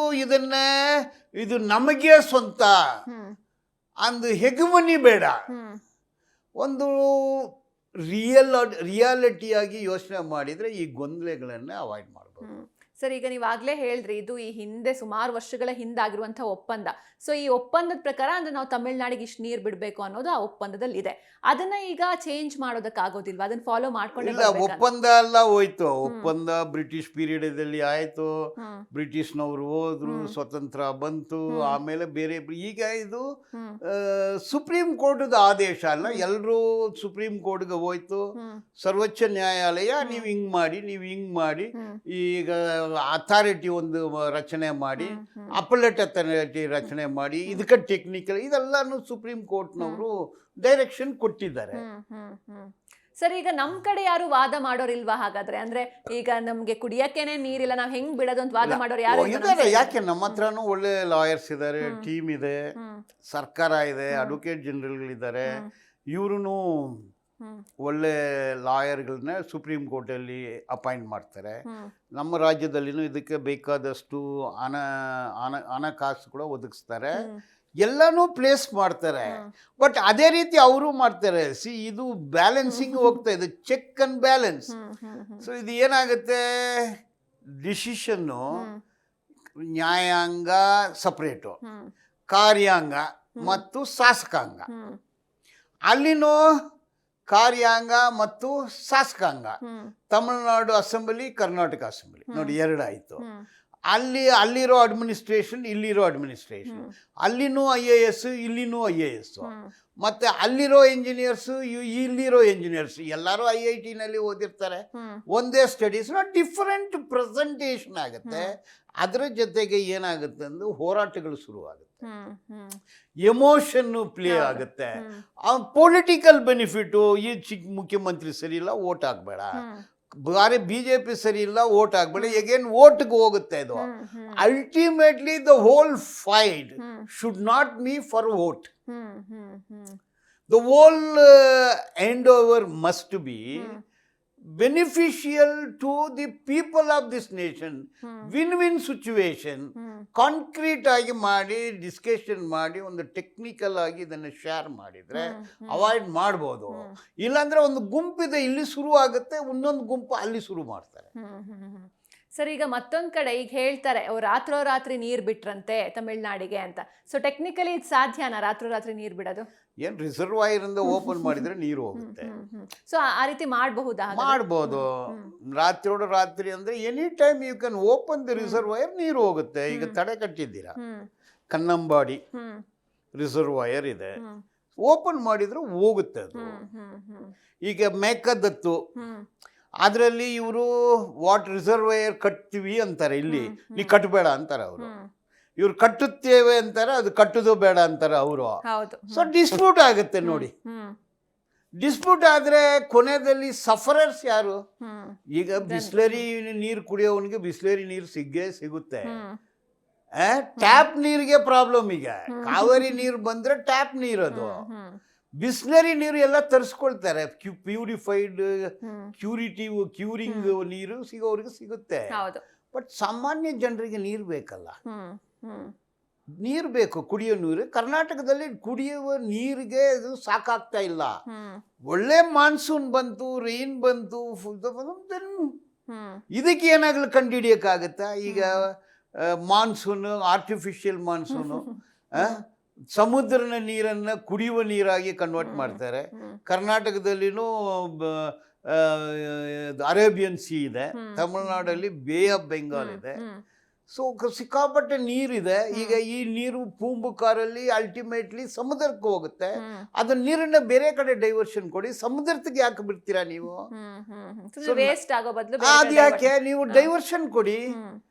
ಇದು ನಮಗೆ ಸ್ವಂತ ಅಂದು ಹೆಗ್ಮನಿ ಬೇಡ. ಒಂದು ರಿಯಾಲಿಟಿಯಾಗಿ ಯೋಚನೆ ಮಾಡಿದರೆ ಈ ಗೊಂದಲಗಳನ್ನು ಅವಾಯ್ಡ್ ಮಾಡ್ಬೋದು. ಸರ್, ಈಗ ನೀವಾಗಲೇ ಹೇಳಿದ್ರಿ ಇದು ಈ ಹಿಂದೆ ಸುಮಾರು ವರ್ಷಗಳ ಹಿಂದಾಗಿರುವಂಥ ಒಪ್ಪಂದ. ಸೊ ಈ ಒಪ್ಪಂದದ ಪ್ರಕಾರ ಅಂದರೆ ನಾವು ತಮಿಳ್ನಾಡಿಗೆ ಇಷ್ಟು ನೀರು ಬಿಡಬೇಕು ಅನ್ನೋದು ಆ ಒಪ್ಪಂದದಲ್ಲಿ ಇದೆ. ಅದನ್ನ ಈಗ ಚೇಂಜ್ ಮಾಡೋದಕ್ಕಾಗೋದಿಲ್ವಾ? ಅದನ್ನ ಫಾಲೋ ಮಾಡ್ಕೊಂಡಿಲ್ಲ. ಒಪ್ಪಂದ ಎಲ್ಲ ಹೋಯ್ತು. ಒಪ್ಪಂದ ಬ್ರಿಟಿಷ್ ಪೀರಿಯಡಲ್ಲಿ ಆಯಿತು. ಬ್ರಿಟಿಷ್ನವರು ಹೋದ್ರು, ಸ್ವತಂತ್ರ ಬಂತು, ಆಮೇಲೆ ಬೇರೆ. ಈಗ ಇದು ಸುಪ್ರೀಂ ಕೋರ್ಟ್ದ ಆದೇಶ ಅಲ್ಲ, ಎಲ್ಲರೂ ಸುಪ್ರೀಂ ಕೋರ್ಟ್ಗೆ ಹೋಯ್ತು. ಸರ್ವೋಚ್ಚ ನ್ಯಾಯಾಲಯ ನೀವು ಹಿಂಗೆ ಮಾಡಿ, ನೀವು ಹಿಂಗೆ ಮಾಡಿ, ಈಗ ಅಥಾರಿಟಿ ಒಂದು ರಚನೆ ಮಾಡಿ, ಅಪಲೇಟ್ ಅಥಾರಿಟಿ ರಚನೆ ಮಾಡಿ, ಇದಕ್ಕೆ ಟೆಕ್ನಿಕಲ್ ಇದೆಲ್ಲಾನು ಸುಪ್ರೀಂ ಕೋರ್ಟ್ನವರು ಡೈರೆಕ್ಷನ್ ಕೊಟ್ಟಿದ್ದಾರೆ. ಸರ್, ಈಗ ನಮ್ ಕಡೆ ಯಾರು ವಾದ ಮಾಡೋರಿಲ್ವಾ ಹಾಗಾದ್ರೆ? ಅಂದ್ರೆ ಈಗ ನಮ್ಗೆ ಕುಡಿಯಕ್ಕೇನೆ ನೀರಿಲ್ಲ, ನಾವ್ ಹೆಂಗ್ ಬಿಡೋದು ಅಂತ ವಾದ ಮಾಡೋರು ಯಾರು ಇದ್ದಾರೆ. ಯಾಕೆ ನಮ್ಮ ಹತ್ರನೂ ಒಳ್ಳೆ ಲಾಯರ್ಸ್ ಇದ್ದಾರೆ, ಟೀಮ್ ಇದೆ, ಸರ್ಕಾರ ಇದೆ, ಅಡ್ವೊಕೇಟ್ ಜನರಲ್ಗಳಿದ್ದಾರೆ. ಇವ್ರು ಒಳ್ಳೆ ಲಾಯರ್ಗಳನ್ನ ಸುಪ್ರೀಂ ಕೋರ್ಟಲ್ಲಿ ಅಪಾಯಿಂಟ್ ಮಾಡ್ತಾರೆ. ನಮ್ಮ ರಾಜ್ಯದಲ್ಲಿನೂ ಇದಕ್ಕೆ ಬೇಕಾದಷ್ಟು ಹಣಕಾಸು ಕೂಡ ಒದಗಿಸ್ತಾರೆ. ಎಲ್ಲನೂ ಪ್ಲೇಸ್ ಮಾಡ್ತಾರೆ. ಬಟ್ ಅದೇ ರೀತಿ ಅವರು ಮಾಡ್ತಾರೆ. ಇದು ಬ್ಯಾಲೆನ್ಸಿಂಗ್ ಹೋಗ್ತಾ ಇದೆ, ಚೆಕ್ ಅಂಡ್ ಬ್ಯಾಲೆನ್ಸ್. ಸೊ ಇದು ಏನಾಗುತ್ತೆ, ಡಿಸಿಷನ್ನು ನ್ಯಾಯಾಂಗ ಸಪ್ರೇಟು, ಕಾರ್ಯಾಂಗ ಮತ್ತು ಶಾಸಕಾಂಗ. ಅಲ್ಲಿನೂ ಕಾರ್ಯಾಂಗ ಮತ್ತು ಶಾಸಕಾಂಗ. ತಮಿಳುನಾಡು ಅಸೆಂಬ್ಲಿ, ಕರ್ನಾಟಕ ಅಸೆಂಬ್ಲಿ ನೋಡಿ, ಎರಡಾಯಿತು. ಅಲ್ಲಿರೋ ಅಡ್ಮಿನಿಸ್ಟ್ರೇಷನ್, ಇಲ್ಲಿರೋ ಅಡ್ಮಿನಿಸ್ಟ್ರೇಷನ್. ಅಲ್ಲಿನೂ IAS, ಇಲ್ಲಿನೂ IAS. ಮತ್ತು ಅಲ್ಲಿರೋ ಇಂಜಿನಿಯರ್ಸು, ಇಲ್ಲಿರೋ ಇಂಜಿನಿಯರ್ಸು ಎಲ್ಲರೂ IIT-ನಲ್ಲಿ ಓದಿರ್ತಾರೆ. ಒಂದೇ ಸ್ಟಡೀಸ್, ಡಿಫರೆಂಟ್ ಪ್ರೆಸೆಂಟೇಷನ್ ಆಗುತ್ತೆ. ಅದರ ಜೊತೆಗೆ ಏನಾಗುತ್ತೆ ಅಂದ್ರೆ ಹೋರಾಟಗಳು ಶುರುವಾಗುತ್ತೆ, ಎಮೋಷನ್ನು ಪ್ಲೇ ಆಗುತ್ತೆ. ಪೊಲಿಟಿಕಲ್ ಬೆನಿಫಿಟು, ಈ ಮುಖ್ಯಮಂತ್ರಿ ಸರಿ ಇಲ್ಲ, ಓಟ್ ಹಾಕ್ಬೇಡ, ಬಾರಿ BJP ಸರಿ ಇಲ್ಲ, ಓಟ್ ಹಾಕ್ಬೇಡ, ಎಗೇನ್ ಓಟ್ಗೆ ಹೋಗುತ್ತೆ ಇದು. Ultimately the whole fight should not be for vote. The whole end over must be beneficial to the people of this nation. Win-win situation. Concrete ಆಗಿ ಮಾಡಿ, ಡಿಸ್ಕಷನ್ ಮಾಡಿ, ಒಂದು ಟೆಕ್ನಿಕಲ್ ಆಗಿ ಇದನ್ನು ಶೇರ್ ಮಾಡಿದರೆ ಅವಾಯ್ಡ್ ಮಾಡ್ಬೋದು. ಇಲ್ಲಾಂದರೆ ಒಂದು ಗುಂಪಿದೆ, ಇಲ್ಲಿ ಶುರು ಆಗುತ್ತೆ, ಇನ್ನೊಂದು ಗುಂಪು ಅಲ್ಲಿ ಶುರು ಮಾಡ್ತಾರೆ. ಸರ್, ಈಗ ಮತ್ತೊಂದು ಕಡೆ ಈಗ ಹೇಳ್ತಾರೆ ರಾತ್ರೋರಾತ್ರಿ ನೀರು ಬಿಟ್ರಂತೆ ತಮಿಳ್ನಾಡಿಗೆ ಅಂತ. ಸೊ ಟೆಕ್ನಿಕಲಿ ಇದು ಸಾಧ್ಯನಾ ರಾತ್ರೋರಾತ್ರಿ ನೀರು ಬಿಡೋದು? ಏನು ರಿಸರ್ವಾಯರ್ ಇಂದ ಓಪನ್ ಮಾಡಿದ್ರೆ ನೀರು ಹೋಗುತ್ತೆ. ಸೊ ಆ ರೀತಿ ಮಾಡಬಹುದಾ? ಮಾಡ್ಬೋದು. ರಾತ್ರಿ ಅಂದ್ರೆ any time you can open the reservoir, ನೀರು ಹೋಗುತ್ತೆ. ಈಗ ತಡೆ ಕಟ್ಟಿದ್ದೀರಾ, ಕನ್ನಂಬಾಡಿ ರಿಸರ್ವಾಯರ್ ಇದೆ, ಓಪನ್ ಮಾಡಿದ್ರೆ ಹೋಗುತ್ತೆ ಅದು. ಈಗ ಮೇಕದತ್ತು, ಅದರಲ್ಲಿ ಇವರು ವಾಟರ್ ರಿಸರ್ವಾಯರ್ ಕಟ್ತೀವಿ ಅಂತಾರೆ, ಇಲ್ಲಿ ನೀ ಕಟ್ಟಬೇಡ ಅಂತಾರೆ ಅವರು. ಇವ್ರು ಕಟ್ಟುತ್ತೇವೆ ಅಂತಾರೆ, ಅದು ಕಟ್ಟುದು ಬೇಡ ಅಂತಾರೆ ಅವರು. ಸೊ ಡಿಸ್ಪ್ಯೂಟ್ ಆಗುತ್ತೆ ನೋಡಿ. ಡಿಸ್ಪ್ಯೂಟ್ ಆದ್ರೆ ಕೊನೆಯಲ್ಲಿ ಸಫರರ್ಸ್ ಯಾರು? ಈಗ ಬಿಸ್ಲರಿ ನೀರು ಕುಡಿಯೋವನಿಗೆ ಬಿಸ್ಲರಿ ನೀರು ಸಿಗುತ್ತೆ. ಟ್ಯಾಪ್ ನೀರಿಗೆ ಪ್ರಾಬ್ಲಮ್. ಈಗ ಕಾವೇರಿ ನೀರು ಬಂದ್ರೆ ಟ್ಯಾಪ್ ನೀರು, ಅದು ಬಿಸ್ಲರಿ ನೀರು ಎಲ್ಲ ತರಿಸ್ಕೊಳ್ತಾರೆ. ಪ್ಯೂರಿಫೈಡ್, ಕ್ಯೂರಿಂಗ್ ನೀರು ಸಿಗೋರಿಗೆ ಸಿಗುತ್ತೆ. ಬಟ್ ಸಾಮಾನ್ಯ ಜನರಿಗೆ ನೀರು ಬೇಕಲ್ಲ, ನೀರು ಬೇಕು, ಕುಡಿಯೋ ನೀರು. ಕರ್ನಾಟಕದಲ್ಲಿ ಕುಡಿಯುವ ನೀರಿಗೆ ಅದು ಸಾಕಾಗ್ತಾ ಇಲ್ಲ. ಒಳ್ಳೆ ಮಾನ್ಸೂನ್ ಬಂತು, ರೈನ್ ಬಂತು, ಇದಕ್ಕೆ ಏನಾಗಲಿ ಕಂಡುಹಿಡಿಯಕ್ಕಾಗತ್ತಾ? ಈಗ ಮಾನ್ಸೂನ್, ಆರ್ಟಿಫಿಷಿಯಲ್ ಮಾನ್ಸೂನು, ಸಮುದ್ರನ ನೀರನ್ನು ಕುಡಿಯುವ ನೀರಾಗಿ ಕನ್ವರ್ಟ್ ಮಾಡ್ತಾರೆ. ಕರ್ನಾಟಕದಲ್ಲಿನೂ ಅರೇಬಿಯನ್ ಸಿ ಇದೆ, ತಮಿಳುನಾಡಲ್ಲಿ ಬೇ ಆಫ್ ಬೆಂಗಾಲ್ ಇದೆ. ಸೊ ಸಿಕ್ಕಾಪಟ್ಟೆ ನೀರಿದೆ. ಈಗ ಈ ನೀರು ಪೂಂಬುಕಾರಲ್ಲಿ ಅಲ್ಟಿಮೇಟ್ಲಿ ಸಮುದ್ರಕ್ಕೆ ಹೋಗುತ್ತೆ. ಅದನ್ನ ನೀರನ್ನ ಬೇರೆ ಕಡೆ ಡೈವರ್ಷನ್ ಕೊಡಿ. ಸಮುದ್ರಕ್ಕೆ ಯಾಕೆ ಬಿಡ್ತೀರಾ ನೀವು? ಅದು ಯಾಕೆ? ನೀವು ಡೈವರ್ಷನ್ ಕೊಡಿ,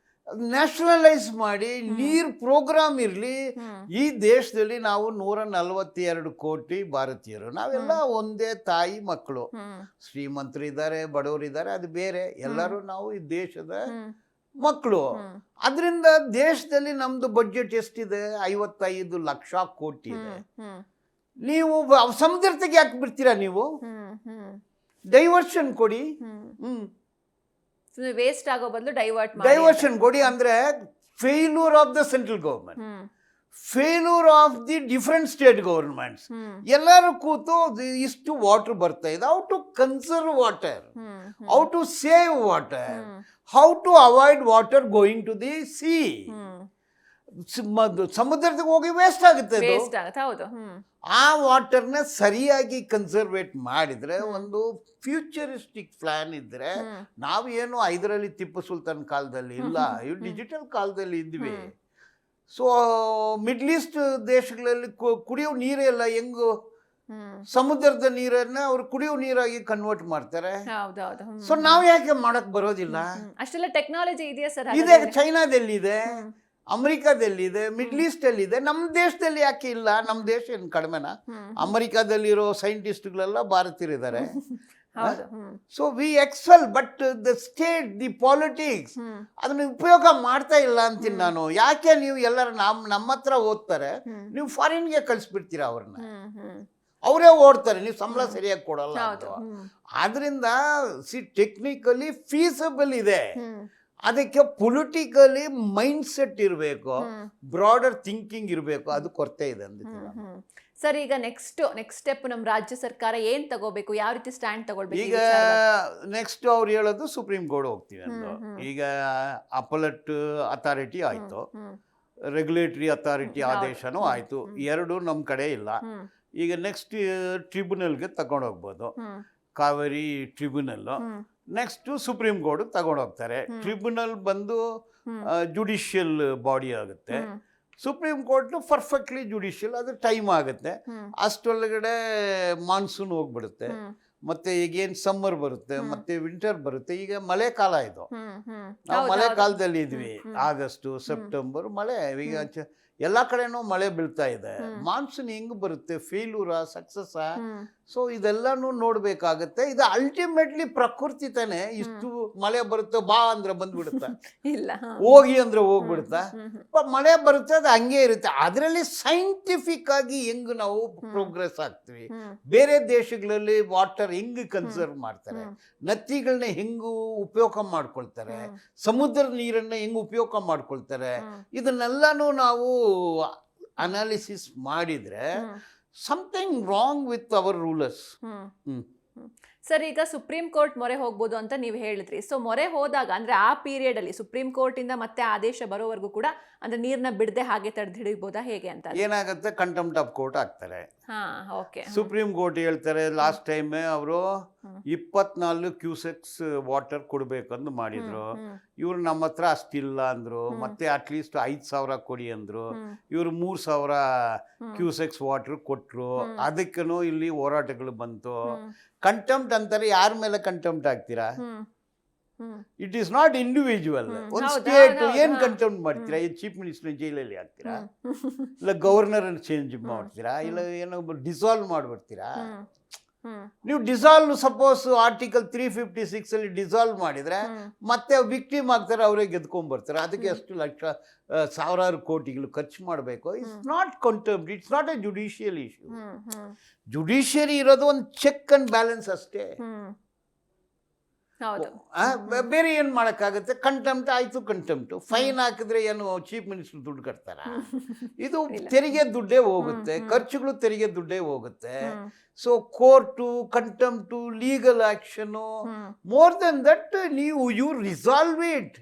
ನ್ಯಾಷನಲೈಸ್ ಮಾಡಿ, ನೀರು ಪ್ರೋಗ್ರಾಮ್ ಇರಲಿ. ಈ ದೇಶದಲ್ಲಿ ನಾವು 142 ಕೋಟಿ ಭಾರತೀಯರು, ನಾವೆಲ್ಲ ಒಂದೇ ತಾಯಿ ಮಕ್ಕಳು. ಶ್ರೀಮಂತರು ಇದ್ದಾರೆ, ಬಡವರಿದ್ದಾರೆ, ಅದು ಬೇರೆ. ಎಲ್ಲರೂ ನಾವು ಈ ದೇಶದ ಮಕ್ಕಳು. ಅದರಿಂದ ದೇಶದಲ್ಲಿ ನಮ್ದು ಬಡ್ಜೆಟ್ ಎಷ್ಟಿದೆ? 55 ಲಕ್ಷ ಕೋಟಿ ಇದೆ. ನೀವು ಸಮುದ್ರತೆಗೆ ಯಾಕೆ ಬಿಡ್ತೀರಾ? ನೀವು ಡೈವರ್ಷನ್ ಕೊಡಿ. ವೇಸ್ಟ್ ಆಗೋ ಬದಲು ಡೈವರ್ಷನ್ ಕೊಡಿ. ಅಂದ್ರೆ failure of the central government, failure of the different state governments. ಎಲ್ಲರೂ ಕೂತು ಇಷ್ಟು ವಾಟರ್ ಬರ್ತಾ ಇದೆ, how to conserve water, how to save water, how to avoid water going to the sea. ಸಮುದ್ರಕ್ಕೆ ಹೋಗಿ ವೇಸ್ಟ್ ಆಗುತ್ತೆ. ಆ ವಾಟರ್ನ ಸರಿಯಾಗಿ ಕನ್ಸರ್ವೇಟ್ ಮಾಡಿದ್ರೆ, ಒಂದು ಫ್ಯೂಚರಿಸ್ಟಿಕ್ ಪ್ಲಾನ್ ಇದ್ರೆ, ನಾವು ಏನು 5ರಲ್ಲಿ ಟಿಪ್ಪು ಸುಲ್ತಾನ್ ಕಾಲದಲ್ಲಿ ಇಲ್ಲ, ಇವು ಡಿಜಿಟಲ್ ಕಾಲದಲ್ಲಿ ಇದ್ವಿ. ಸೊ ಮಿಡ್ಲ್ ಈಸ್ಟ್ ದೇಶಗಳಲ್ಲಿ ಕುಡಿಯೋ ನೀರೆಲ್ಲ ಹೆಂಗು ಸಮುದ್ರದ ನೀರನ್ನ ಅವ್ರು ಕುಡಿಯೋ ನೀರಾಗಿ ಕನ್ವರ್ಟ್ ಮಾಡ್ತಾರೆ. ಸೊ ನಾವು ಯಾಕೆ ಮಾಡಕ್ ಬರೋದಿಲ್ಲ? ಅಷ್ಟೆಲ್ಲ ಟೆಕ್ನಾಲಜಿ ಇದೆಯಾ ಸರ್? ಇದೆ, ಚೈನಾದಲ್ಲಿದೆ, ಅಮೆರಿಕಾದಲ್ಲಿದೆ, ಮಿಡ್ಲ್ ಈಸ್ಟ್ ಅಲ್ಲಿ ಇದೆ. ನಮ್ಮ ದೇಶದಲ್ಲಿ ಯಾಕೆ ಇಲ್ಲ? ನಮ್ಮ ದೇಶ ಏನು ಕಡಿಮೆನಾ? ಅಮೆರಿಕಾದಲ್ಲಿರೋ ಸೈಂಟಿಸ್ಟ್ಗಳೆಲ್ಲ ಭಾರತೀಯರಿದ್ದಾರೆ, ಹೌದು so we excel, but the state, the politics ಅದನ್ನ ಉಪಯೋಗ ಮಾಡ್ತಾ ಇಲ್ಲ ಅಂತೀನಿ ನಾನು. ಯಾಕೆ ನೀವು ಎಲ್ಲರೂ ನಮ್ಮ ಹತ್ರ ಓದ್ತಾರೆ, ನೀವು ಫಾರಿನ್ಗೆ ಕಳಿಸ್ಬಿಡ್ತೀರಾ ಅವ್ರನ್ನ, ಅವರೇ ಓಡ್ತಾರೆ, ನೀವು ಸಂಬಳ ಸರಿಯಾಗಿ ಕೊಡಲ್ಲ ಅಂತ. ಆದ್ರಿಂದ ಟೆಕ್ನಿಕಲಿ ಫೀಸಬಲ್ ಇದೆ, ಅದಕ್ಕೆ ಪೊಲಿಟಿಕಲಿ ಮೈಂಡ್ ಸೆಟ್ ಇರಬೇಕು, ಬ್ರಾಡರ್ ಥಿಂಕಿಂಗ್ ಇರಬೇಕು, ಅದು ಕೊರತೆ ಇದೆ ಅಂದ್ಬಿಟ್ಟು. ಸರ್, ಈಗ ನೆಕ್ಸ್ಟ್ ಸ್ಟೆಪ್ ನಮ್ಮ ರಾಜ್ಯ ಸರ್ಕಾರ ಏನ್ ತಗೋಬೇಕು, ಯಾವ ರೀತಿ ಸ್ಟ್ಯಾಂಡ್ ತಗೊಳ್ಬೇಕು? ಈಗ ನೆಕ್ಸ್ಟ್ ಅವ್ರು ಹೇಳೋದು ಸುಪ್ರೀಂ ಕೋರ್ಟ್ ಹೋಗ್ತೀವಿ ಅಂದು. ಈಗ ಅಪಲಟ್ ಅಥಾರಿಟಿ ಆಯ್ತು, ರೆಗ್ಯುಲೇಟರಿ ಅಥಾರಿಟಿ ಆದೇಶನೂ ಆಯ್ತು, ಎರಡು ನಮ್ಮ ಕಡೆ ಇಲ್ಲ. ಈಗ ನೆಕ್ಸ್ಟ್ ಟ್ರಿಬ್ಯುನಲ್ಗೆ ತಗೊಂಡೋಗ್ಬೋದು, Kaveri tribunal. Next supreme court ತಗೊಂಡೋಗ್ತಾರೆ. ಟ್ರಿಬ್ಯುನಲ್ ಬಂದು ಜುಡಿಷಿಯಲ್ ಬಾಡಿ ಆಗುತ್ತೆ, ಸುಪ್ರೀಂ ಕೋರ್ಟ್ ಪರ್ಫೆಕ್ಟ್ಲಿ ಜುಡಿಷಿಯಲ್, ಅದು ಟೈಮ್ ಆಗುತ್ತೆ. ಅಷ್ಟೊಳಗಡೆ ಮಾನ್ಸೂನ್ ಹೋಗ್ಬಿಡುತ್ತೆ, ಮತ್ತೆ ಈಗೇನು ಸಮ್ಮರ್ ಬರುತ್ತೆ, ಮತ್ತೆ ವಿಂಟರ್ ಬರುತ್ತೆ. ಈಗ ಮಳೆಕಾಲ ಇದು, ನಾವು ಮಳೆಕಾಲದಲ್ಲಿ ಇದ್ವಿ, ಆಗಸ್ಟು ಸೆಪ್ಟೆಂಬರ್ ಮಳೆ. ಈಗ ಎಲ್ಲ ಕಡೆನೂ ಮಳೆ ಬೀಳ್ತಾ ಇದೆ. ಮಾನ್ಸೂನ್ ಹೆಂಗ್ ಬರುತ್ತೆ, ಫೇಲ್ಯೂರಾ ಸಕ್ಸಸ್ಸಾ? ಸೊ ಇದೆಲ್ಲಾನು ನೋಡ್ಬೇಕಾಗತ್ತೆ. ಇದು ಅಲ್ಟಿಮೇಟ್ಲಿ ಪ್ರಕೃತಿ ತಾನೆ. ಇಷ್ಟು ಮಳೆ ಬರುತ್ತೆ, ಬಾ ಅಂದ್ರೆ ಬಂದ್ಬಿಡುತ್ತೆ, ಇಲ್ಲ ಹೋಗಿ ಅಂದ್ರೆ ಹೋಗ್ಬಿಡುತ್ತಾ? ಮಳೆ ಬರುತ್ತೆ, ಅದು ಹಂಗೆ ಇರುತ್ತೆ. ಅದರಲ್ಲಿ ಸೈಂಟಿಫಿಕ್ ಆಗಿ ಹೆಂಗ್ ನಾವು ಪ್ರೋಗ್ರೆಸ್ ಆಗ್ತೀವಿ, ಬೇರೆ ದೇಶಗಳಲ್ಲಿ ವಾಟರ್ ಹೆಂಗ್ ಕನ್ಸರ್ವ್ ಮಾಡ್ತಾರೆ, ನದಿಗಳನ್ನ ಹೆಂಗು ಉಪಯೋಗ ಮಾಡ್ಕೊಳ್ತಾರೆ, ಸಮುದ್ರ ನೀರನ್ನ ಹೆಂಗ್ ಉಪಯೋಗ ಮಾಡ್ಕೊಳ್ತಾರೆ, ಇದನ್ನೆಲ್ಲಾನು ನಾವು ಅನಾಲಿಸಿಸ್ ಮಾಡಿದ್ರೆ something wrong with our rulers. Sir, ಈಗ ಸುಪ್ರೀಂ ಕೋರ್ಟ್ ಮೊರೆ ಹೋಗ್ಬೋದು ಅಂತ ನೀವು ಹೇಳಿದ್ರಿ. ಸೊ ಮೊರೆ ಹೋದಾಗ ಅಂದ್ರೆ ಆ ಪೀರಿಯಡ್ ಅಲ್ಲಿ ಸುಪ್ರೀಂ ಕೋರ್ಟ್ ಇಂದ ಮತ್ತೆ ಆದೇಶ ಬರೋವರೆಗೂ ಕೂಡ ಅಂದ್ರೆ ನೀರ್ನ ಬಿಡದೆ ಹಾಗೆ ತಡೆದು ಹಿಡಿಬೋದಾ, ಹೇಗೆ ಅಂತ? ಏನಾಗುತ್ತೆ, ಕಂಟೆಂಪ್ಟ್ ಆಫ್ ಕೋರ್ಟ್ ಆಗ್ತಾರೆ. ಓಕೆ. ಸುಪ್ರೀಂ ಕೋರ್ಟ್ ಹೇಳ್ತಾರೆ, ಲಾಸ್ಟ್ ಟೈಮ್ ಅವರು 24 ಕ್ಯೂಸೆಕ್ಸ್ ವಾಟರ್ ಕೊಡ್ಬೇಕಂದು ಮಾಡಿದ್ರು, ಇವ್ರು ನಮ್ಮ ಹತ್ರ ಅಷ್ಟಿಲ್ಲ ಅಂದ್ರು. ಮತ್ತೆ ಅಟ್ಲೀಸ್ಟ್ 5,000 ಕೊಡಿ ಅಂದ್ರು, ಇವ್ರು 3,000 ಕ್ಯೂಸೆಕ್ಸ್ ವಾಟರ್ ಕೊಟ್ರು. ಅದಕ್ಕೂ ಇಲ್ಲಿ ಹೋರಾಟಗಳು ಬಂತು. ಕಂಟೆಂಪ್ಟ್ ಅಂತಾರೆ, ಯಾರ ಮೇಲೆ ಕಂಟೆಂಪ್ಟ್ ಆಗ್ತೀರಾ? It is not individual. ಒಂದು ಸ್ಟೇಟ್ ಏನ್ ಕಂಟೆಂಪ್ಟ್ ಮಾಡ್ತೀರಾ? ಚೀಫ್ ಮಿನಿಸ್ಟರ್ ಜೈಲಲ್ಲಿ ಹಾಕ್ತೀರಾ, ಇಲ್ಲ ಗವರ್ನರ್ ಚೇಂಜ್ ಮಾಡ್ತೀರಾ, ಇಲ್ಲ ಏನೋ ಡಿಸಾಲ್ವ್ ಮಾಡ್ಬಿಡ್ತೀರಾ? ನೀವು ಡಿಸಾಲ್ವ್ ಸಪೋಸ್ ಆರ್ಟಿಕಲ್ 356 ಅಲ್ಲಿ ಡಿಸಾಲ್ವ್ ಮಾಡಿದ್ರೆ ಮತ್ತೆ ವಿಕ್ಟಿಮ್ ಆಗ್ತಾರೆ, ಅವರೇ ಗೆದ್ಕೊಂಡ್ಬರ್ತಾರೆ. ಅದಕ್ಕೆ ಎಷ್ಟು ಲಕ್ಷ ಸಾವಿರಾರು ಕೋಟಿಗಳು ಖರ್ಚು ಮಾಡಬೇಕು. It's not contempt, it's not A judicial issue. Judiciary ಇರೋದು ಒಂದು ಚೆಕ್ ಅಂಡ್ ಬ್ಯಾಲೆನ್ಸ್ ಅಷ್ಟೇ. ಬೇರೆ ಏನು ಮಾಡೋಕ್ಕಾಗುತ್ತೆ? ಕಂಟೆಂಪ್ಟ್ ಆಯಿತು, ಕಂಟೆಂಪ್ಟು ಫೈನ್ ಹಾಕಿದ್ರೆ ಏನು ಚೀಫ್ ಮಿನಿಸ್ಟರ್ ದುಡ್ಡು ಕಟ್ತಾರ? ಇದು ತೆರಿಗೆ ದುಡ್ಡೇ ಹೋಗುತ್ತೆ, ಖರ್ಚುಗಳು ತೆರಿಗೆ ದುಡ್ಡೇ ಹೋಗುತ್ತೆ. So court, contempt, legal action, more then that you resolve it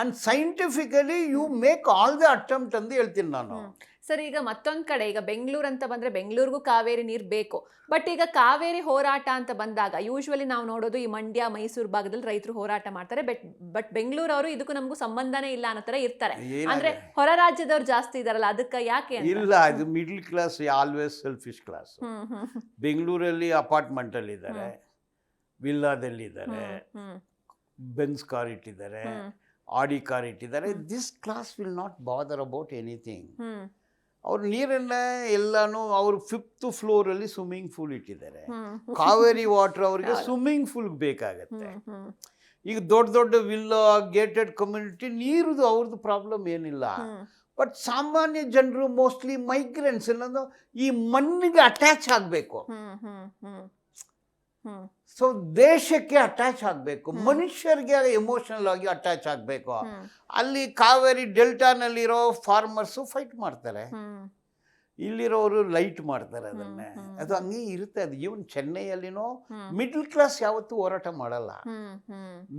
and scientifically you make all the attempt ಅಂತ ಹೇಳ್ತೀನಿ ನಾನು. ಸರ್, ಈಗ ಮತ್ತೊಂದು ಕಡೆ ಈಗ ಬೆಂಗಳೂರು ಅಂತ ಬಂದ್ರೆ ಬೆಂಗಳೂರಿಗೂ ಕಾವೇರಿ ನೀರು ಬೇಕು. ಬಟ್ ಈಗ ಕಾವೇರಿ ಹೋರಾಟ ಅಂತ ಬಂದಾಗ ಯೂಶ್ವಲಿ ನಾವು ನೋಡೋದು ಈ ಮಂಡ್ಯ, ಮೈಸೂರು ಭಾಗದಲ್ಲಿ ರೈತರು ಹೋರಾಟ ಮಾಡ್ತಾರೆ. ಬಟ್ ಬೆಂಗಳೂರವರು ಇದಕ್ಕೂ ನಮಗೂ ಸಂಬಂಧನೇ ಇಲ್ಲ ಅನ್ನೋ ತರ ಇರ್ತಾರೆ. ಅಂದ್ರೆ ಹೊರ ರಾಜ್ಯದವ್ರು ಜಾಸ್ತಿ ಇದಾರಲ್ಲ, ಅದಕ್ಕೆ ಯಾಕೆ? ಇಲ್ಲ, ಇದು middle class always selfish class. ಬೆಂಗಳೂರಲ್ಲಿ ಅಪಾರ್ಟ್ಮೆಂಟ್ ಅಲ್ಲಿ ಇದ್ದಾರೆ, ವಿಲ್ಲಾದಲ್ಲಿ ಇದ್ದಾರೆ, ಬೆನ್ಸ್ ಕಾರ್ ಇಟ್ಟಿದ್ದಾರೆ, ಆಡಿ ಕಾರ್ ಇಟ್ಟಿದ್ದಾರೆ. This class will not bother about anything. ಅವ್ರ ನೀರನ್ನ ಎಲ್ಲಾನು ಅವ್ರು 5th ಫ್ಲೋರಲ್ಲಿ ಸ್ವಿಮ್ಮಿಂಗ್ ಪೂಲ್ ಇಟ್ಟಿದ್ದಾರೆ. ಕಾವೇರಿ ವಾಟರ್ ಅವ್ರಿಗೆ ಸ್ವಿಮ್ಮಿಂಗ್ ಪೂಲ್ ಬೇಕಾಗತ್ತೆ. ಈಗ ದೊಡ್ಡ ದೊಡ್ಡ ವಿಲ್ಲಾ, ಗೇಟೆಡ್ ಕಮ್ಯುನಿಟಿ, ನೀರುದು ಅವ್ರದ್ದು ಪ್ರಾಬ್ಲಮ್ ಏನಿಲ್ಲ. ಬಟ್ ಸಾಮಾನ್ಯ ಜನರು, ಮೋಸ್ಟ್ಲಿ ಮೈಗ್ರೆಂಟ್ಸ್, ಅನ್ನೋದು ಈ ಮಣ್ಣಿಗೆ ಅಟ್ಯಾಚ್ ಆಗಬೇಕು. ಸೊ ದೇಶಕ್ಕೆ ಅಟ್ಯಾಚ್ ಆಗಬೇಕು, ಮನುಷ್ಯರಿಗೆ ಎಮೋಷನಲ್ ಆಗಿ ಅಟ್ಯಾಚ್ ಆಗಬೇಕು. ಅಲ್ಲಿ ಕಾವೇರಿ ಡೆಲ್ಟಾನಲ್ಲಿರೋ ಫಾರ್ಮರ್ಸು ಫೈಟ್ ಮಾಡ್ತಾರೆ, ಇಲ್ಲಿರೋರು ಲೈಟ್ ಮಾಡ್ತಾರೆ ಅದನ್ನೇ. ಅದು ಹಂಗೆ ಇರುತ್ತೆ. ಅದು ಇವನ್ ಚೆನ್ನೈಯಲ್ಲಿನೋ ಮಿಡ್ಲ್ ಕ್ಲಾಸ್ ಯಾವತ್ತೂ ಹೋರಾಟ ಮಾಡಲ್ಲ.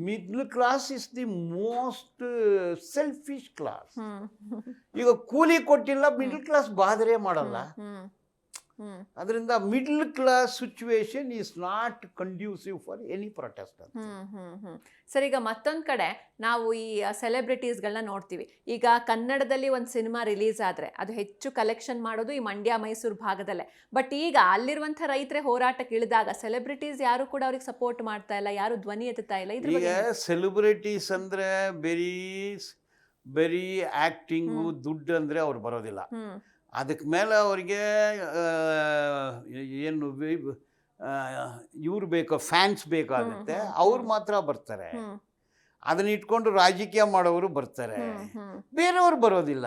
Middle class is the most selfish class. ಈಗ ಕೂಲಿ ಕೊಟ್ಟಿಲ್ಲ, ಮಿಡ್ಲ್ ಕ್ಲಾಸ್ ಬಾಧರೆ ಮಾಡಲ್ಲ. ಅದರಿಂದ middle class situation is not conducive for any protest. Sir, ಈಗ ಮತ್ತೊಂದು ಕಡೆ ನಾವು ಈ ಸೆಲೆಬ್ರಿಟೀಸ್ಗಳನ್ನ ನೋಡ್ತೀವಿ. ಈಗ ಕನ್ನಡದಲ್ಲಿ ಒಂದು ಸಿನಿಮಾ ರಿಲೀಸ್ ಆದರೆ ಅದು ಹೆಚ್ಚು ಕಲೆಕ್ಷನ್ ಮಾಡೋದು ಈ ಮಂಡ್ಯ, ಮೈಸೂರು ಭಾಗದಲ್ಲೇ. ಬಟ್ ಈಗ ಅಲ್ಲಿರುವಂಥ ರೈತರೇ ಹೋರಾಟಕ್ಕೆ ಇಳಿದಾಗ ಸೆಲೆಬ್ರಿಟೀಸ್ ಯಾರು ಕೂಡ ಅವ್ರಿಗೆ ಸಪೋರ್ಟ್ ಮಾಡ್ತಾ ಇಲ್ಲ, ಯಾರು ಧ್ವನಿ ಎತ್ತುತ್ತಾ ಇಲ್ಲ. ಈಗ ಸೆಲೆಬ್ರಿಟೀಸ್ ಅಂದರೆ ಬರೀ ಆ್ಯಕ್ಟಿಂಗು, ದುಡ್ಡು ಅಂದರೆ ಅವ್ರು ಬರೋದಿಲ್ಲ. ಅದಕ್ಕೆ ಮೇಲೆ ಅವರಿಗೆ ಏನು ಇವ್ರು ಬೇಕು, ಫ್ಯಾನ್ಸ್ ಬೇಕಾಗುತ್ತೆ, ಅವ್ರು ಮಾತ್ರ ಬರ್ತಾರೆ. ಅದನ್ನ ಇಟ್ಕೊಂಡು ರಾಜಕೀಯ ಮಾಡೋರು ಬರ್ತಾರೆ, ಬೇರೆಯವ್ರು ಬರೋದಿಲ್ಲ.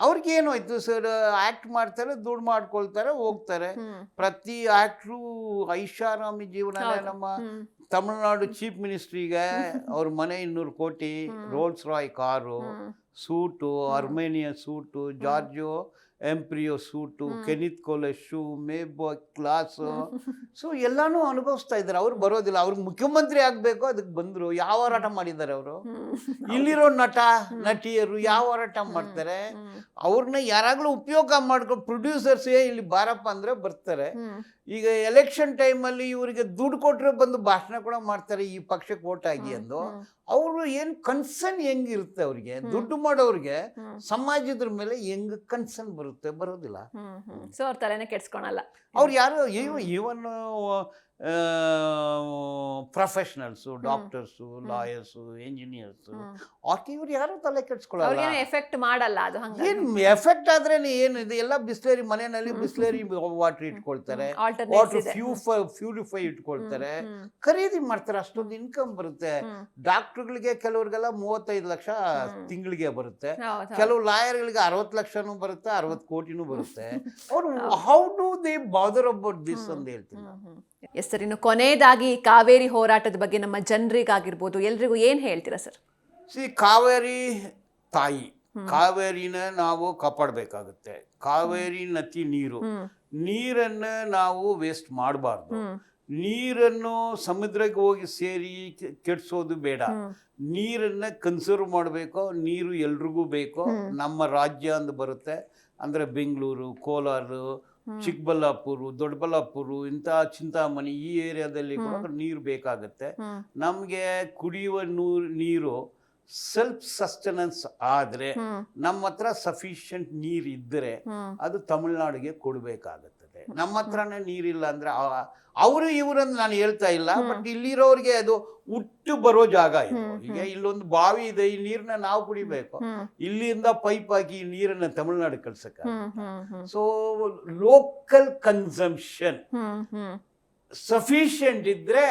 ಅವ್ರಿಗೇನು ಆಯ್ತು ಸರ್, ಆ್ಯಕ್ಟ್ ಮಾಡ್ತಾರೆ, ದುಡ್ಡು ಮಾಡ್ಕೊಳ್ತಾರೆ, ಹೋಗ್ತಾರೆ. ಪ್ರತಿ ಆ್ಯಕ್ಟ್ರು ಐಷಾರಾಮಿ ಜೀವನನೇ. ನಮ್ಮ ತಮಿಳ್ನಾಡು ಚೀಫ್ ಮಿನಿಸ್ಟ್ರಿಗೆ ಅವ್ರ ಮನೆ 200 ಕೋಟಿ, Rolls Royce car, suit, Armani suit, Giorgio Emporio suit, Kenneth Cole shoe, ಮೇಬೋ class, so ಎಲ್ಲಾನು ಅನುಭವಿಸ್ತಾ ಇದ್ದಾರೆ. ಅವ್ರು ಬರೋದಿಲ್ಲ. ಅವ್ರಿಗೆ ಮುಖ್ಯಮಂತ್ರಿ ಆಗಬೇಕು, ಅದಕ್ಕೆ ಬಂದರು. ಯಾವ ಹೋರಾಟ ಮಾಡಿದ್ದಾರೆ ಅವರು? ಇಲ್ಲಿರೋ ನಟಿಯರು ಯಾವ ಹೋರಾಟ ಮಾಡ್ತಾರೆ? ಅವ್ರನ್ನ ಯಾರಾಗಲೂ ಉಪಯೋಗ ಮಾಡ್ಕೊಂಡು ಪ್ರೊಡ್ಯೂಸರ್ಸೇ ಇಲ್ಲಿ ಬಾರಪ್ಪ ಅಂದರೆ ಬರ್ತಾರೆ. ಈಗ ಎಲೆಕ್ಷನ್ ಟೈಮಲ್ಲಿ ಇವರಿಗೆ ದುಡ್ಡು ಕೊಟ್ಟರೆ ಬಂದು ಭಾಷಣ ಕೂಡ ಮಾಡ್ತಾರೆ, ಈ ಪಕ್ಷಕ್ಕೆ ವೋಟ್ ಆಗಿ ಅಂದು. ಅವರು ಏನು ಕನ್ಸರ್ನ್ ಹೆಂಗಿರುತ್ತೆ ಅವ್ರಿಗೆ? ದುಡ್ಡು ಮಾಡೋರಿಗೆ ಸಮಾಜದ ಮೇಲೆ ಹೆಂಗ್ ಕನ್ಸರ್ನ್ ಬರುತ್ತೆ? ಬರೋದಿಲ್ಲ. ಸೊ ಅವ್ರ ತಲೆನೇ ಕೆಡ್ಸ್ಕೊಳಲ್ಲ. ಅವ್ರು ಯಾರು even professionals, doctors, lawyers, engineers, ಇವ್ರು ಯಾರು ತಲೆ ಕೆಡ್ಸ್ಕೊಳ್ಳಲ್ಲ. ಎಫೆಕ್ಟ್ ಮಾಡಲ್ಲ ಅದು. ಏನು ಎಫೆಕ್ಟ್ ಆದ್ರೆ ಏನಿದೆ? ಎಲ್ಲ ಬಿಸ್ಲೇರಿ ಮನೆಯಲ್ಲಿ ಬಿಸ್ಲೇರಿ ವಾಟರ್ ಇಟ್ಕೊಳ್ತಾರೆ, ವಾಟರ್ ಪ್ಯೂರಿಫೈ ಇಟ್ಕೊಳ್ತಾರೆ, ಖರೀದಿ ಮಾಡ್ತಾರೆ. ಅಷ್ಟೊಂದು ಇನ್ಕಮ್ ಬರುತ್ತೆ. ಡಾಕ್ಟರ್ಗಳಿಗೆ ಕೆಲವ್ರಿಗೆಲ್ಲ 35 ಲಕ್ಷ ತಿಂಗಳಿಗೆ ಬರುತ್ತೆ, ಕೆಲವು ಲಾಯರ್ಗಳಿಗೆ 60 ಲಕ್ಷನೂ ಬರುತ್ತೆ, 60 ಕೋಟಿನೂ ಬರುತ್ತೆ. ಅವ್ರು how do they bother about this ಅಂತ ಹೇಳ್ತೀನಿ. ಎಸ್ ಸರ್, ಇನ್ನು ಕೊನೆಯದಾಗಿ ಕಾವೇರಿ ಹೋರಾಟದ ಬಗ್ಗೆ ನಮ್ಮ ಜನರಿಗಾಗಿರ್ಬೋದು ಎಲ್ರಿಗೂ ಏನು ಹೇಳ್ತೀರಾ ಸರ್? ಕಾವೇರಿ ತಾಯಿ, ಕಾವೇರಿನ ನಾವು ಕಾಪಾಡಬೇಕಾಗುತ್ತೆ. ಕಾವೇರಿ ನದಿ ನೀರನ್ನು ನಾವು ವೇಸ್ಟ್ ಮಾಡಬಾರ್ದು. ನೀರನ್ನು ಸಮುದ್ರಕ್ಕೆ ಹೋಗಿ ಸೇರಿ ಕೆಡಿಸೋದು ಬೇಡ. ನೀರನ್ನು ಕನ್ಸರ್ವ್ ಮಾಡಬೇಕು. ನೀರು ಎಲ್ರಿಗೂ ಬೇಕು. ನಮ್ಮ ರಾಜ್ಯ ಅಂತ ಬರುತ್ತೆ ಅಂದರೆ ಬೆಂಗಳೂರು, ಕೋಲಾರ, ಚಿಕ್ಕಬಳ್ಳಾಪುರ, ದೊಡ್ಡಬಳ್ಳಾಪುರ, ಇಂಥ ಚಿಂತಾಮಣಿ ಈ ಏರಿಯಾದಲ್ಲಿ ಕೂಡ ನೀರು ಬೇಕಾಗುತ್ತೆ. ನಮಗೆ ಕುಡಿಯುವ ನೀರು ಸೆಲ್ಫ್ ಸಸ್ಟೆನೆನ್ಸ್ ಆದರೆ, ನಮ್ಮ ಹತ್ರ ಸಫಿಷಿಯಂಟ್ ನೀರು ಇದ್ದರೆ ಅದು ತಮಿಳ್ನಾಡಿಗೆ ಕೊಡಬೇಕಾಗುತ್ತದೆ. ನಮ್ಮ ಹತ್ರನೇ ನೀರಿಲ್ಲ ಅಂದರೆ ಅವರು ಇವರನ್ನು ನಾನು ಹೇಳ್ತಾ ಇಲ್ಲ, ಬಟ್ ಇಲ್ಲಿರೋರಿಗೆ ಅದು ಹುಟ್ಟು ಬರೋ ಜಾಗ ಇದು. ಈಗ ಇಲ್ಲೊಂದು ಬಾವಿ ಇದೆ, ಈ ನೀರನ್ನ ನಾವು ಕುಡಿಬೇಕು. ಇಲ್ಲಿಂದ ಪೈಪ್ ಹಾಕಿ ಈ ನೀರನ್ನ ತಮಿಳ್ನಾಡು ಕಳ್ಸಕ್ಕ. ಸೊ ಲೋಕಲ್ ಕನ್ಸಂಪ್ಷನ್ ಸಫಿಷಿಯಂಟ್ ಇದ್ರೆ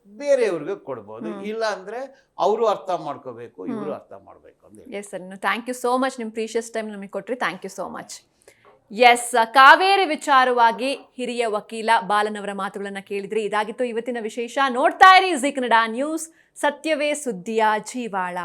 ಬೇರೆಯವ್ರಿಗೆ ಕೊಡ್ಬೋದು. ಇಲ್ಲ ಅಂದ್ರೆ ಅವರು ಅರ್ಥ ಮಾಡ್ಕೋಬೇಕು, ಇವರು ಅರ್ಥ ಮಾಡ್ಬೇಕು ಅಂತ. Yes sir, thank you so much. ನಿಮ್ಮ ಪ್ರೀಶಿಯಸ್ ಟೈಮ್ ನಮಗೆ ಕೊಟ್ರಿ. Thank you so much. Yes, Kaveri ವಿಚಾರವಾಗಿ ಹಿರಿಯ ವಕೀಲ ಬಾಲನವರ ಮಾತುಗಳನ್ನು ಕೇಳಿದ್ರಿ. ಇದಾಗಿತ್ತು ಇವತ್ತಿನ ವಿಶೇಷ. ನೋಡ್ತಾ ಇರಿ ಜೀ ಕನ್ನಡ ನ್ಯೂಸ್, ಸತ್ಯವೇ ಸುದ್ದಿಯ ಜೀವಾಳ.